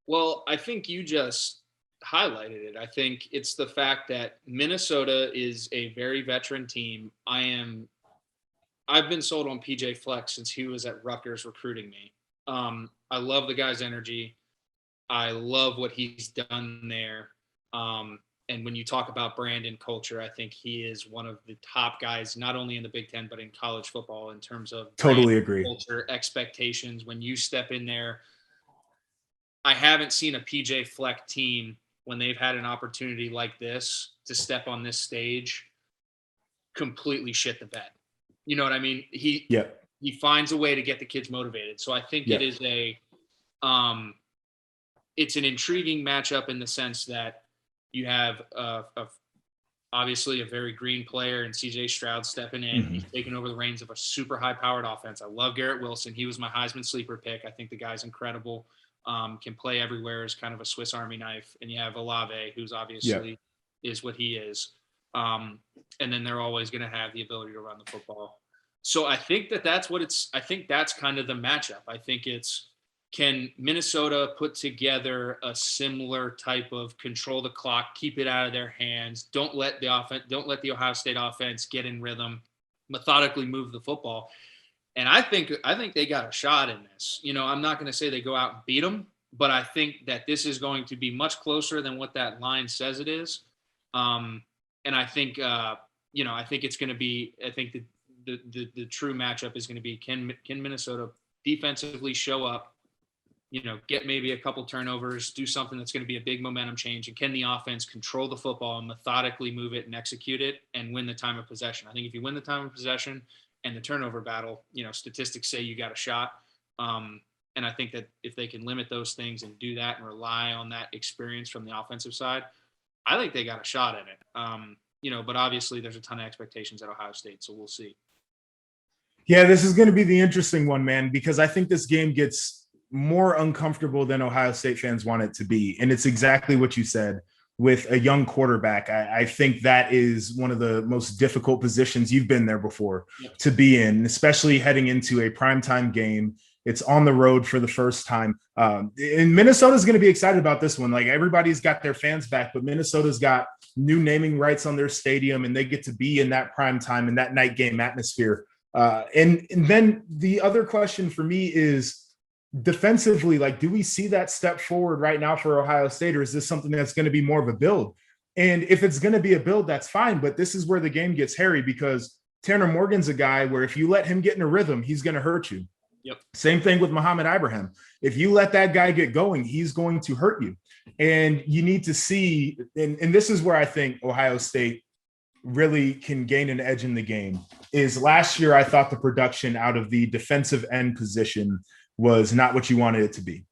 Well, I think you just highlighted it. I think it's the fact that Minnesota is a very veteran team. I've been sold on PJ Fleck since he was at Rutgers recruiting me. I love the guy's energy. I love what he's done there. And when you talk about brand and culture, I think he is one of the top guys, not only in the Big Ten, but in college football in terms of totally brand, agree. Culture, expectations. When you step in there, I haven't seen a PJ Fleck team when they've had an opportunity like this to step on this stage completely shit the bed. You know what I mean? He finds a way to get the kids motivated. So I think it is it's an intriguing matchup in the sense that you have obviously a very green player and CJ Stroud stepping in. Mm-hmm. He's taking over the reins of a super high-powered offense. I love Garrett Wilson. He was my Heisman sleeper pick. I think the guy's incredible. Can play everywhere as kind of a Swiss Army knife. And you have Olave, who's obviously is what he is. And then they're always going to have the ability to run the football. So I think that's kind of the matchup. I think it's, can Minnesota put together a similar type of control the clock, keep it out of their hands, don't let the Ohio State offense get in rhythm, methodically move the football. And I think they got a shot in this. You know, I'm not going to say they go out and beat them, but I think that this is going to be much closer than what that line says it is. And I think, I think it's going to be, I think the true matchup is going to be, can Minnesota defensively show up, get maybe a couple turnovers, do something that's going to be a big momentum change, and can the offense control the football and methodically move it and execute it and win the time of possession? I think if you win the time of possession and the turnover battle, statistics say you got a shot. And I think that if they can limit those things and do that and rely on that experience from the offensive side, I think they got a shot at it. But obviously there's a ton of expectations at Ohio State, so we'll see. Yeah, this is going to be the interesting one, man, because I think this game gets more uncomfortable than Ohio State fans want it to be. And it's exactly what you said. With a young quarterback, I think that is one of the most difficult positions you've been there before to be in, especially heading into a primetime game. It's on the road for the first time. And Minnesota's going to be excited about this one. Like, everybody's got their fans back, but Minnesota's got new naming rights on their stadium, and they get to be in that primetime and that night game atmosphere. And then the other question for me is, defensively, like, do we see that step forward right now for Ohio State, or is this something that's going to be more of a build? And if it's going to be a build, that's fine. But this is where the game gets hairy, because Tanner Morgan's a guy where if you let him get in a rhythm, he's going to hurt you. Yep. Same thing with Muhammad Ibrahim. If you let that guy get going, he's going to hurt you. And you need to see, and this is where I think Ohio State really can gain an edge in the game, is last year I thought the production out of the defensive end position was not what you wanted it to be.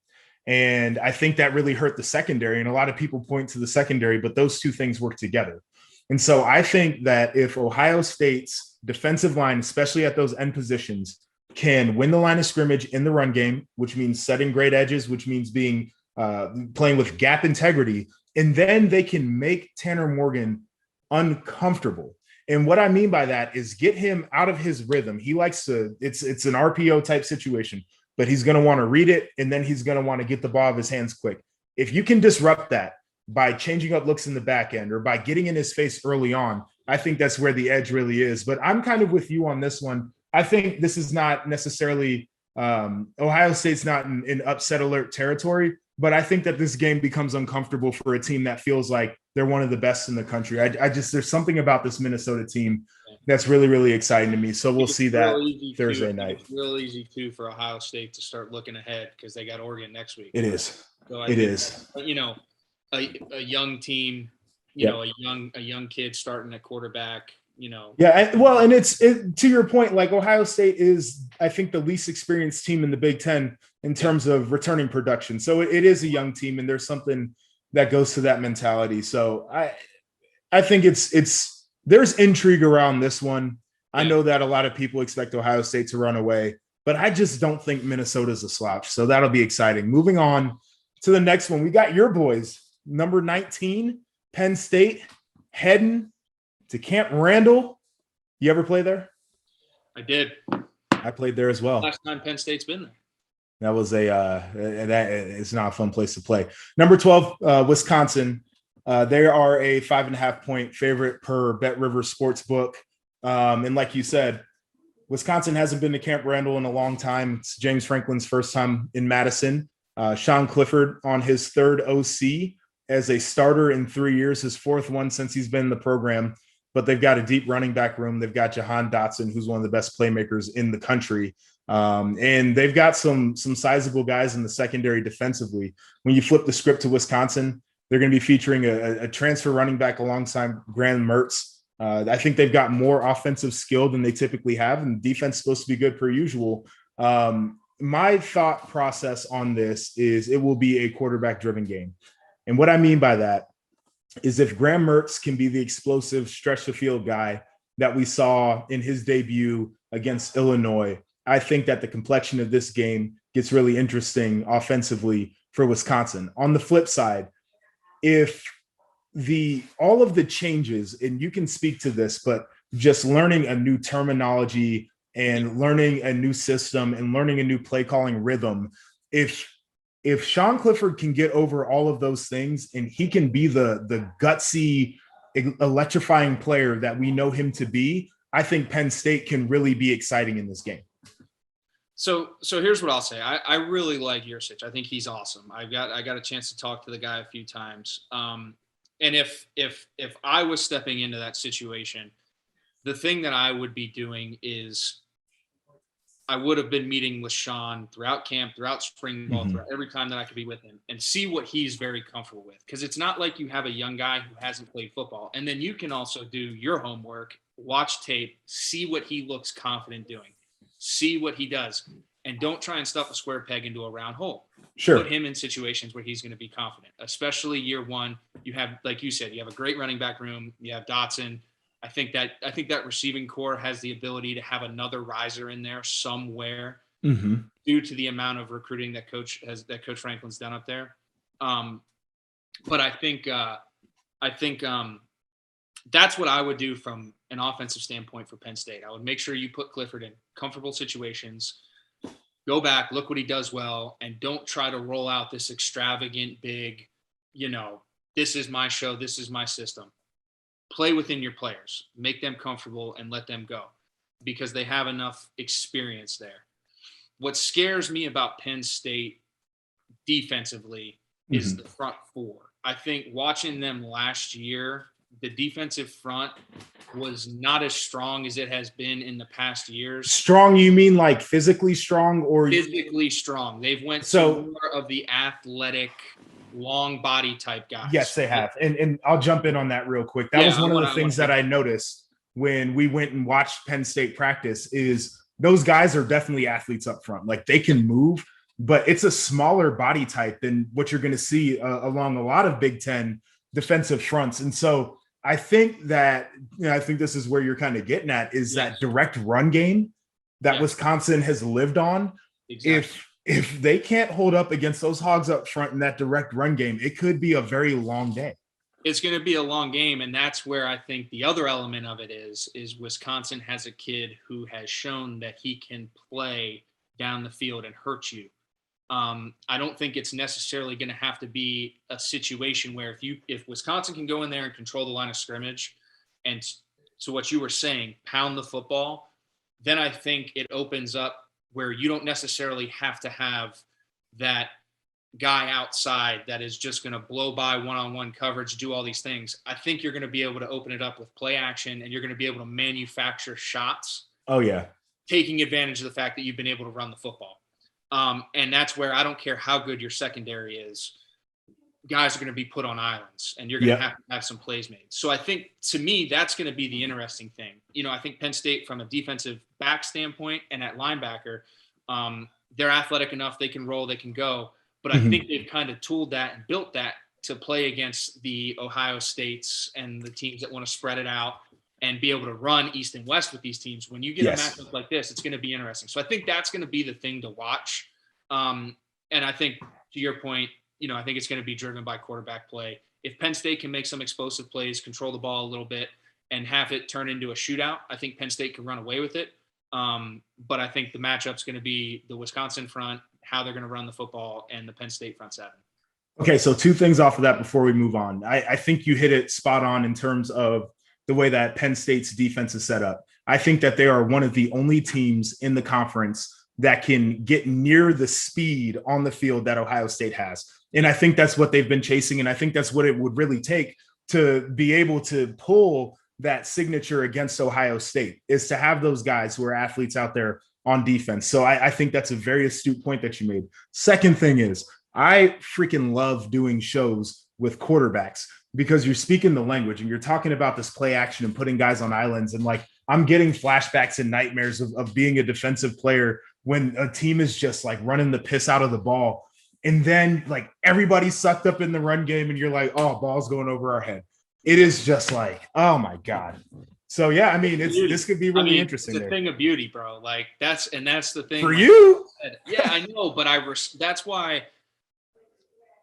And I think that really hurt the secondary. And a lot of people point to the secondary, but those two things work together. And so I think that if Ohio State's defensive line, especially at those end positions, can win the line of scrimmage in the run game, which means setting great edges, which means being playing with gap integrity, and then they can make Tanner Morgan uncomfortable. And what I mean by that is get him out of his rhythm. He likes to, it's an RPO type situation, but he's going to want to read it, and then he's going to want to get the ball out of his hands quick. If you can disrupt that by changing up looks in the back end or by getting in his face early on, I think that's where the edge really is. But I'm kind of with you on this one. I think this is not necessarily Ohio State's not in upset alert territory, but I think that this game becomes uncomfortable for a team that feels like they're one of the best in the country. I just, there's something about this Minnesota team that's really, really exciting to me. So we'll see that Thursday night. It's real easy too for Ohio State to start looking ahead because they got Oregon next week. It is. So it is. A young team, a young kid starting at quarterback. Yeah, and it's to your point, like Ohio State is, I think, the least experienced team in the Big Ten in terms of returning production. So it is a young team, and there's something that goes to that mentality. So I think it's there's intrigue around this one. I know that a lot of people expect Ohio State to run away, but I just don't think Minnesota's a slouch. So that'll be exciting. Moving on to the next one, we got your boys, number 19, Penn State, heading to Camp Randall. You ever play there? I did. I played there as well. Last time Penn State's been there. That was it's not a fun place to play. Number 12, Wisconsin. They are a 5.5 point favorite per Bet River Sportsbook. And like you said, Wisconsin hasn't been to Camp Randall in a long time. It's James Franklin's first time in Madison. Sean Clifford on his third OC as a starter in 3 years, his fourth one since he's been in the program. But they've got a deep running back room. They've got Jahan Dotson, who's one of the best playmakers in the country. And they've got some sizable guys in the secondary defensively. When you flip the script to Wisconsin, they're going to be featuring a transfer running back alongside Graham Mertz. I think they've got more offensive skill than they typically have, and the defense is supposed to be good per usual. My thought process on this is it will be a quarterback-driven game. And what I mean by that is if Graham Mertz can be the explosive stretch-the-field guy that we saw in his debut against Illinois, I think that the complexion of this game gets really interesting offensively for Wisconsin. On the flip side, if all of the changes, and you can speak to this, but just learning a new terminology and learning a new system and learning a new play calling rhythm, if Sean Clifford can get over all of those things and he can be the gutsy, electrifying player that we know him to be, I think Penn State can really be exciting in this game. So here's what I'll say. I really like Yursich. I think he's awesome. I got a chance to talk to the guy a few times. And if I was stepping into that situation, the thing that I would be doing is I would have been meeting with Sean throughout camp, throughout spring ball, throughout every time that I could be with him, and see what he's very comfortable with. Because it's not like you have a young guy who hasn't played football. And then you can also do your homework, watch tape, see what he looks confident doing. See what he does, and don't try and stuff a square peg into a round hole. Sure. Put him in situations where he's going to be confident, especially year one. You have, like you said, you have a great running back room. You have Dotson. I think that receiving core has the ability to have another riser in there somewhere due to the amount of recruiting that Coach Franklin's done up there. But I think that's what I would do from an offensive standpoint for Penn State. I would make sure you put Clifford in comfortable situations, go back, look what he does well, and don't try to roll out this extravagant, big, this is my show, this is my system. Play within your players, make them comfortable, and let them go because they have enough experience there. What scares me about Penn State defensively is the front four. I think watching them last year, the defensive front was not as strong as it has been in the past years. Strong, you mean like physically strong or physically strong? They've went to more of the athletic, long body type guys. Yes, they have. And I'll jump in on that real quick. That was one of the things that I noticed when we went and watched Penn State practice is those guys are definitely athletes up front. Like they can move, but it's a smaller body type than what you're going to see along a lot of Big Ten defensive fronts. And so I think that, I think this is where you're kind of getting at is that direct run game that Wisconsin has lived on. Exactly. If they can't hold up against those Hogs up front in that direct run game, it could be a very long day. It's going to be a long game. And that's where I think the other element of it is Wisconsin has a kid who has shown that he can play down the field and hurt you. I don't think it's necessarily going to have to be a situation where if Wisconsin can go in there and control the line of scrimmage and to what you were saying, pound the football, then I think it opens up where you don't necessarily have to have that guy outside that is just going to blow by one-on-one coverage, do all these things. I think you're going to be able to open it up with play action and you're going to be able to manufacture shots. Oh, yeah. Taking advantage of the fact that you've been able to run the football. And that's where I don't care how good your secondary is, guys are going to be put on islands and you're going to have some plays made. So I think to me, that's going to be the interesting thing. I think Penn State from a defensive back standpoint and at linebacker, they're athletic enough. They can roll, they can go, but I think they've kind of tooled that and built that to play against the Ohio States and the teams that want to spread it out and be able to run east and west with these teams. When you get a matchup like this, it's going to be interesting. So I think that's going to be the thing to watch. And I think to your point, I think it's going to be driven by quarterback play. If Penn State can make some explosive plays, control the ball a little bit, and have it turn into a shootout, I think Penn State can run away with it. But I think the matchup's going to be the Wisconsin front, how they're going to run the football, and the Penn State front seven. Okay, so two things off of that before we move on. I think you hit it spot on in terms of the way that Penn State's defense is set up. I think that they are one of the only teams in the conference that can get near the speed on the field that Ohio State has. And I think that's what they've been chasing. And I think that's what it would really take to be able to pull that signature against Ohio State, is to have those guys who are athletes out there on defense. So I think that's a very astute point that you made. Second thing is, I freaking love doing shows with quarterbacks because you're speaking the language and you're talking about this play action and putting guys on islands. And like, I'm getting flashbacks and nightmares of being a defensive player when a team is just like running the piss out of the ball. And then like everybody's sucked up in the run game and you're like, oh, ball's going over our head. It is just like, oh my God. So yeah, I mean, this could be really interesting. It's a thing of beauty, bro. Like that's the thing. For you? Yeah, I know, but that's why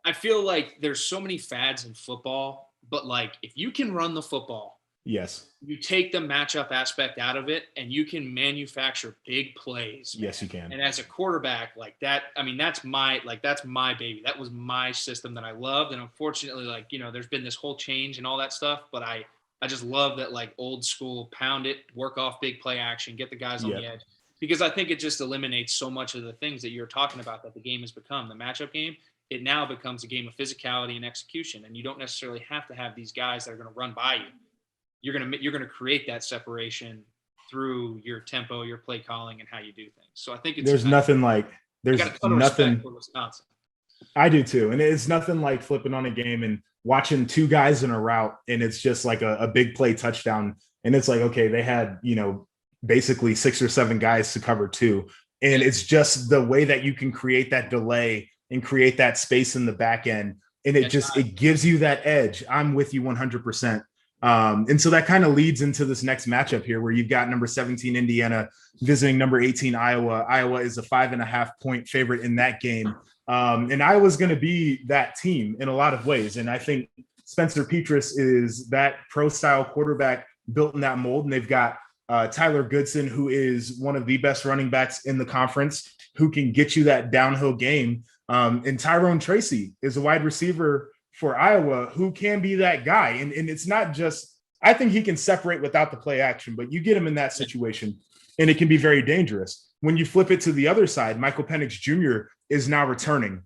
I feel like there's so many fads in football, but like if you can run the football, yes, you take the matchup aspect out of it and you can manufacture big plays. Man. Yes, you can. And as a quarterback, like that, I mean, that's my baby. That was my system that I loved. And unfortunately, like, you know, there's been this whole change and all that stuff, but I just love that, like, old school, pound it, work off big play action, get the guys on the edge, because I think it just eliminates so much of the things that you're talking about that the game has become. The matchup game, it now becomes a game of physicality and execution. And you don't necessarily have to have these guys that are going to run by you. You're going to create that separation through your tempo, your play calling, and how you do things. So I think there's nothing. For Wisconsin. I do too. And it's nothing like flipping on a game and watching two guys in a route and it's just like a big play touchdown. And it's like, okay, they had, you know, basically 6 or 7 guys to cover two. And it's just the way that you can create that delay and create that space in the back end. And it gives you that edge. I'm with you 100%. And so that kind of leads into this next matchup here, where you've got number 17 Indiana visiting number 18 Iowa. Iowa is a 5.5 point favorite in that game. And Iowa's going to be that team in a lot of ways. And I think Spencer Petras is that pro-style quarterback built in that mold. And they've got Tyler Goodson, who is one of the best running backs in the conference, who can get you that downhill game. And Tyrone Tracy is a wide receiver for Iowa who can be that guy. And it's not just, I think he can separate without the play action, but you get him in that situation and it can be very dangerous. When you flip it to the other side, Michael Penix Jr. is now returning,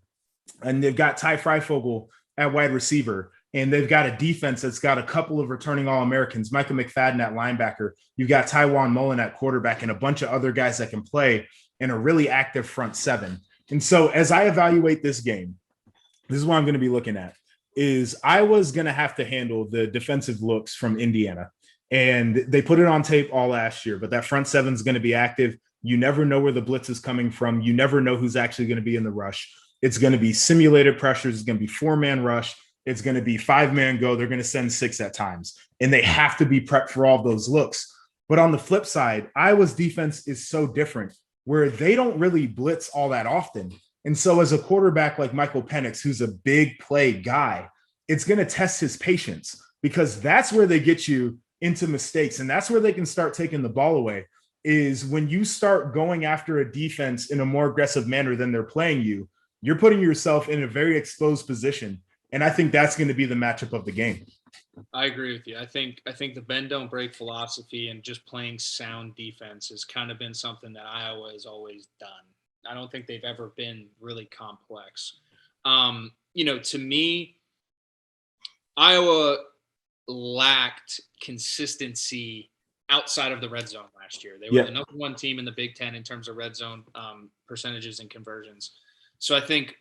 and they've got Ty Freifogel at wide receiver, and they've got a defense that's got a couple of returning All-Americans, Micah McFadden at linebacker. You've got Tywan Mullen at quarterback and a bunch of other guys that can play in a really active front seven. And so as I evaluate this game, this is what I'm going to be looking at, is Iowa's going to have to handle the defensive looks from Indiana. And they put it on tape all last year, but that front seven is going to be active. You never know where the blitz is coming from. You never know who's actually going to be in the rush. It's going to be simulated pressures. It's going to be 4-man rush. It's going to be 5-man go. They're going to send 6 at times, and they have to be prepped for all those looks. But on the flip side, Iowa's defense is so different, where they don't really blitz all that often. And so as a quarterback like Michael Penix, who's a big play guy, it's going to test his patience, because that's where they get you into mistakes. And that's where they can start taking the ball away, is when you start going after a defense in a more aggressive manner than they're playing you, you're putting yourself in a very exposed position. And I think that's going to be the matchup of the game. I agree with you. I think the bend don't break philosophy and just playing sound defense has kind of been something that Iowa has always done. I don't think they've ever been really complex. To me, Iowa lacked consistency outside of the red zone last year. They were the number 1 team in the Big Ten in terms of red zone percentages and conversions. So I think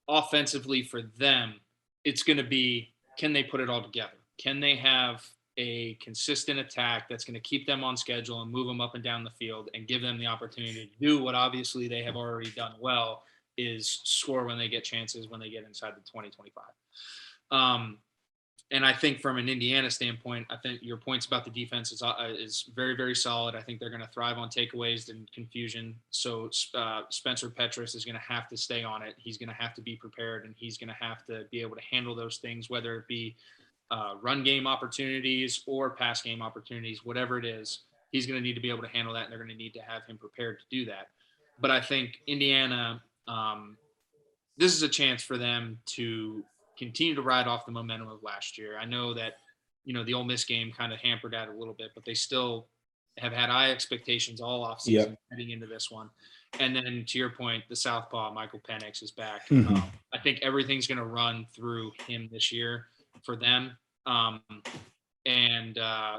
offensively for them, it's going to be, can they put it all together? Can they have a consistent attack that's going to keep them on schedule and move them up and down the field and give them the opportunity to do what obviously they have already done well, is score when they get chances, when they get inside the 20-25. And I think from an Indiana standpoint, I think your points about the defense is very, very solid. I think they're going to thrive on takeaways and confusion. So Spencer Petras is going to have to stay on it. He's going to have to be prepared, and he's going to have to be able to handle those things, whether it be run game opportunities or pass game opportunities, whatever it is. he's going to need to be able to handle that, and they're going to need to have him prepared to do that. But I think Indiana, this is a chance for them to continue to ride off the momentum of last year. I know that, the Ole Miss game kind of hampered that a little bit, but they still have had high expectations all offseason heading into this one. And then to your point, the Southpaw, Michael Penix, is back. Mm-hmm. I think everything's going to run through him this year for them. And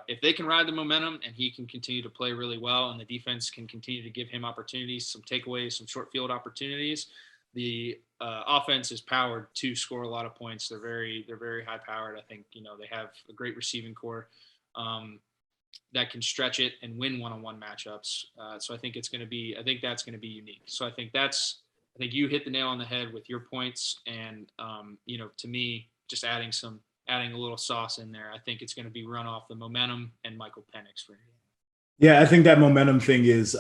if they can ride the momentum and he can continue to play really well and the defense can continue to give him opportunities, some takeaways, some short field opportunities, the offense is powered to score a lot of points. They're very high powered. I think, they have a great receiving core that can stretch it and win one-on-one matchups. So I think that's going to be unique. So I think you hit the nail on the head with your points. And, to me, just adding a little sauce in there, I think it's going to be run off the momentum and Michael Penix for Indiana. Yeah, I think that momentum thing is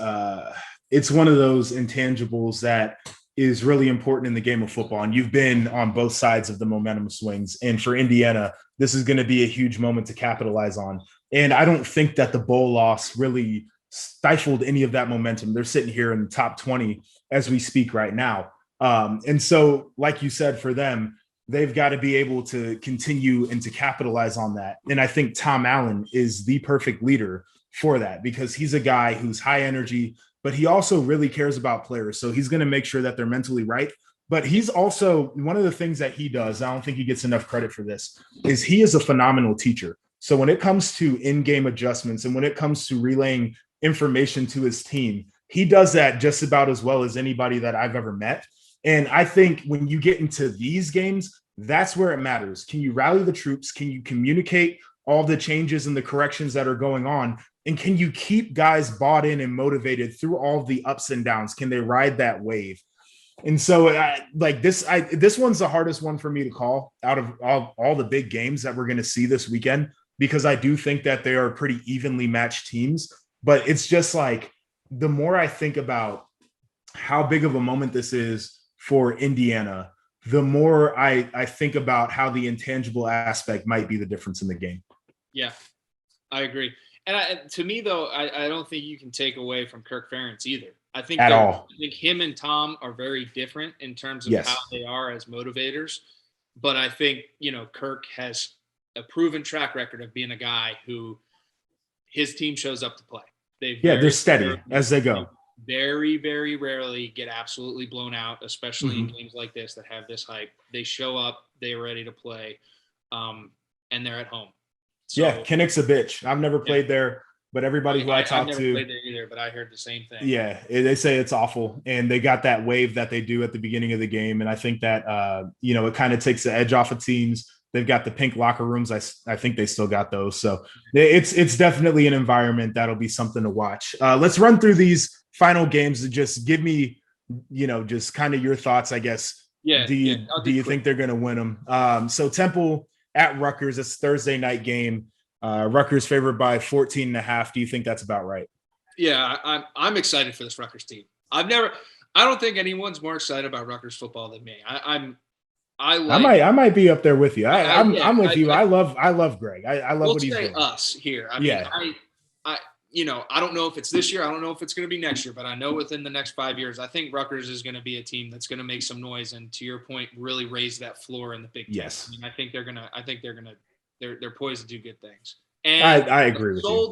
it's one of those intangibles that is really important in the game of football. And you've been on both sides of the momentum swings. And for Indiana, this is going to be a huge moment to capitalize on. And I don't think that the bowl loss really stifled any of that momentum. They're sitting here in the top 20 as we speak right now. And so, like you said, for them, they've got to be able to continue and to capitalize on that. And I think Tom Allen is the perfect leader for that, because he's a guy who's high energy, but he also really cares about players. So he's going to make sure that they're mentally right. But he's also, one of the things that he does, I don't think he gets enough credit for this, is he is a phenomenal teacher. So when it comes to in-game adjustments and when it comes to relaying information to his team, he does that just about as well as anybody that I've ever met. And I think when you get into these games, that's where it matters. Can you rally the troops? Can you communicate all the changes and the corrections that are going on? And can you keep guys bought in and motivated through all the ups and downs? Can they ride that wave? And so this one's the hardest one for me to call out of all the big games that we're going to see this weekend, because I do think that they are pretty evenly matched teams. But it's just like, the more I think about how big of a moment this is for Indiana, the more I think about how the intangible aspect might be the difference in the game. Yeah, I agree. And to me, though, I don't think you can take away from Kirk Ferentz either. I think I think him and Tom are very different in terms of how they are as motivators. But I think, Kirk has a proven track record of being a guy who his team shows up to play. They're steady as they go. Very, very rarely get absolutely blown out, especially in games like this that have this hype. They show up, they're ready to play, and they're at home. So, Kinnick's a bitch. I've never played there, but everybody who I talked to. I've never played there either, but I heard the same thing. Yeah, they say it's awful. And they got that wave that they do at the beginning of the game. And I think that, it kind of takes the edge off of teams. They've got the pink locker rooms. I think they still got those. So it's definitely an environment that'll be something to watch. Let's run through these final games and just give me, just kind of your thoughts, I guess. Do you think they're going to win them? So Temple at Rutgers, it's Thursday night game. Rutgers favored by 14.5. Do you think that's about right? Yeah, I'm excited for this Rutgers team. I don't think anyone's more excited about Rutgers football than me. I might be up there with you. I'm with you. I love Greg. I love what he's doing. Us here. I mean, I don't know if it's this year. I don't know if it's going to be next year, but I know within the next 5 years, I think Rutgers is going to be a team that's going to make some noise. And to your point, really raise that floor in the Big Ten. Yes. I mean, they're poised to do good things. And I agree with you.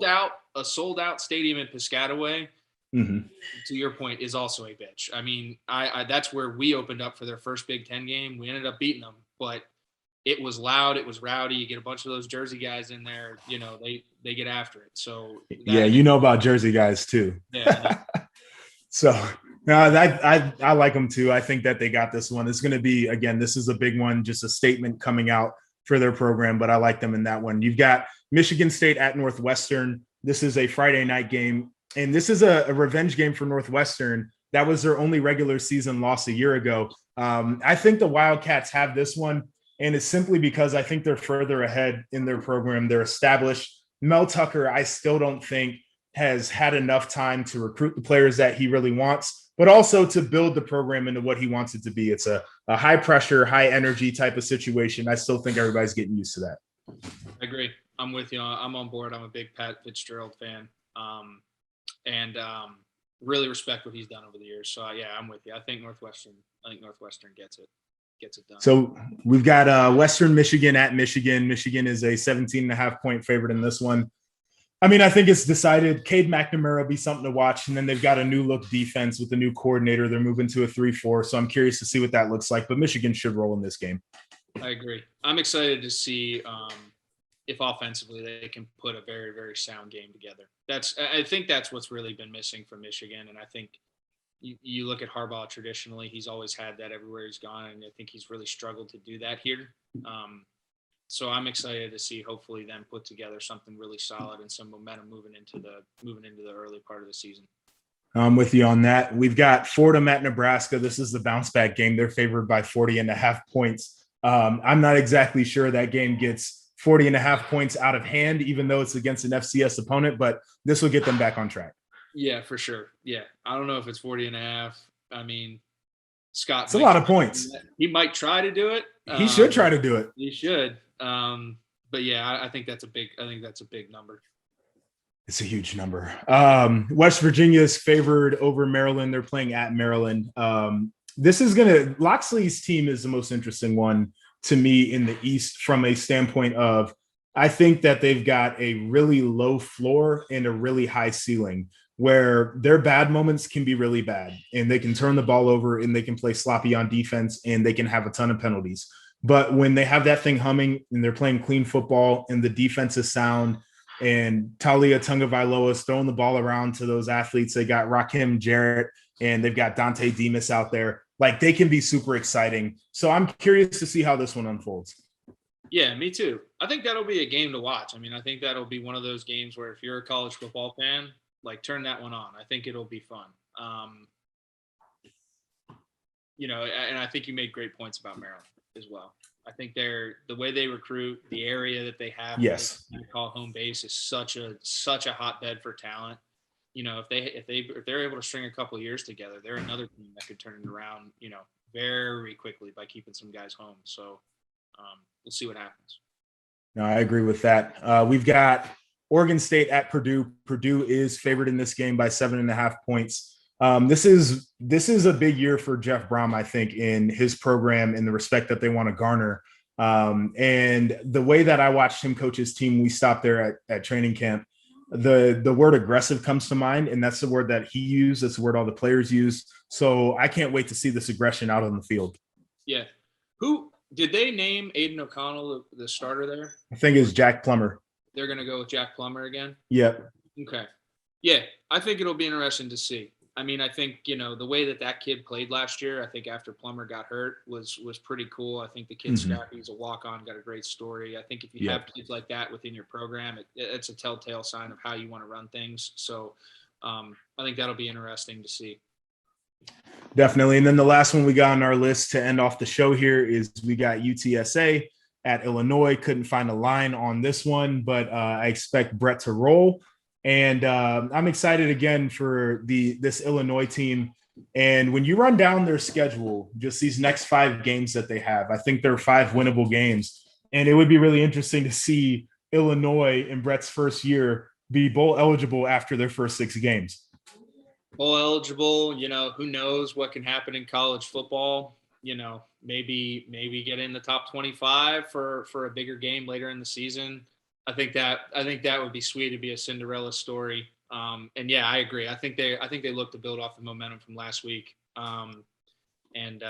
A sold out stadium in Piscataway, to your point, is also a bitch. I mean, that's where we opened up for their first Big Ten game. We ended up beating them, but it was loud. It was rowdy. You get a bunch of those Jersey guys in there, they get after it. So about Jersey guys too. Yeah. So I like them too. I think that they got this one. It's going to be, again, this is a big one, just a statement coming out for their program, but I like them in that one. You've got Michigan State at Northwestern. This is a Friday night game, and this is a revenge game for Northwestern. That was their only regular season loss a year ago. I think the Wildcats have this one, and it's simply because I think they're further ahead in their program. They're established. Mel Tucker, I still don't think, has had enough time to recruit the players that he really wants, but also to build the program into what he wants it to be. It's a high pressure, high energy type of situation. I still think everybody's getting used to that. I agree. I'm with you. I'm on board. I'm a big Pat Fitzgerald fan. And really respect what he's done over the years. So yeah, I'm with you. I think Northwestern gets it done. So we've got Western Michigan at Michigan. Michigan is a 17.5-point favorite in this one. I mean, I think it's decided. Cade McNamara will be something to watch. And then they've got a new look defense with the new coordinator. They're moving to a 3-4. So I'm curious to see what that looks like. But Michigan should roll in this game. I agree. I'm excited to see if offensively they can put a very, very sound game together. I think that's what's really been missing from Michigan. And I think you look at Harbaugh traditionally, he's always had that everywhere he's gone. And I think he's really struggled to do that here. So I'm excited to see hopefully them put together something really solid and some momentum moving into the early part of the season. I'm with you on that. We've got Fordham at Nebraska. This is the bounce back game. They're favored by 40.5 points. I'm not exactly sure that game gets 40.5 points out of hand, even though it's against an FCS opponent, but this will get them back on track. Yeah, for sure. Yeah. I don't know if it's 40.5. I mean, Scott. It's a lot of points. He might try to do it. He should try to do it. He should. But yeah, I think that's a big number. It's a huge number. West Virginia is favored over Maryland. They're playing at Maryland. Loxley's team is the most interesting one to me in the East from a standpoint of, I think that they've got a really low floor and a really high ceiling where their bad moments can be really bad and they can turn the ball over and they can play sloppy on defense and they can have a ton of penalties. But when they have that thing humming and they're playing clean football and the defense is sound and Talia Tungavailoa is throwing the ball around to those athletes, they got Rakim Jarrett and they've got Dante Demas out there. Like, they can be super exciting. So I'm curious to see how this one unfolds. Yeah, me too. I think that'll be a game to watch. I mean, I think that'll be one of those games where if you're a college football fan, like, turn that one on. I think it'll be fun. And I think you made great points about Maryland as well. I think the way they recruit, the area that they have, yes, they call home base, is such a hotbed for talent. If they're able to string a couple of years together, they're another team that could turn it around, very quickly by keeping some guys home. So we'll see what happens. No, I agree with that. We've got Oregon State at Purdue. Purdue is favored in this game by 7.5 points. This is a big year for Jeff Brom, I think, in his program, in the respect that they want to garner. And the way that I watched him coach his team, we stopped there at training camp. The word aggressive comes to mind, and that's the word that he used. That's the word all the players use. So I can't wait to see this aggression out on the field. Yeah. Who did they name Aiden O'Connell the starter there? I think it's Jack Plummer. They're going to go with Jack Plummer again? Yep. Okay. Yeah, I think it'll be interesting to see. I mean, I think, the way that kid played last year, I think after Plummer got hurt was pretty cool. I think the kid Scrappy, he's a walk-on, got a great story. I think if you have kids like that within your program, it's a telltale sign of how you want to run things. So I think that'll be interesting to see. Definitely. And then the last one we got on our list to end off the show here is we got UTSA at Illinois. Couldn't find a line on this one, but I expect Brett to roll. And I'm excited again for this Illinois team. And when you run down their schedule, just these next 5 games that they have, I think they're 5 winnable games. And it would be really interesting to see Illinois in Brett's first year be bowl eligible after their first 6 games. Bowl eligible, who knows what can happen in college football. Maybe get in the top 25 for a bigger game later in the season. I think that would be sweet to be a Cinderella story. And yeah, I agree. I think they look to build off the momentum from last week, and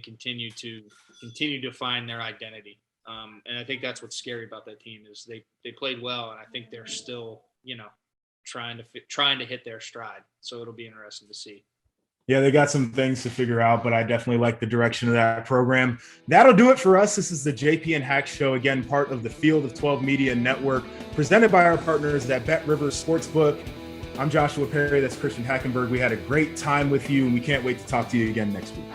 continue to find their identity. And I think that's what's scary about that team is they played well, and I think they're still trying to hit their stride. So it'll be interesting to see. Yeah, they got some things to figure out, but I definitely like the direction of that program. That'll do it for us. This is the JP and Hack Show, again, part of the Field of 12 Media Network, presented by our partners at Bet Rivers Sportsbook. I'm Joshua Perry. That's Christian Hackenberg. We had a great time with you, and we can't wait to talk to you again next week.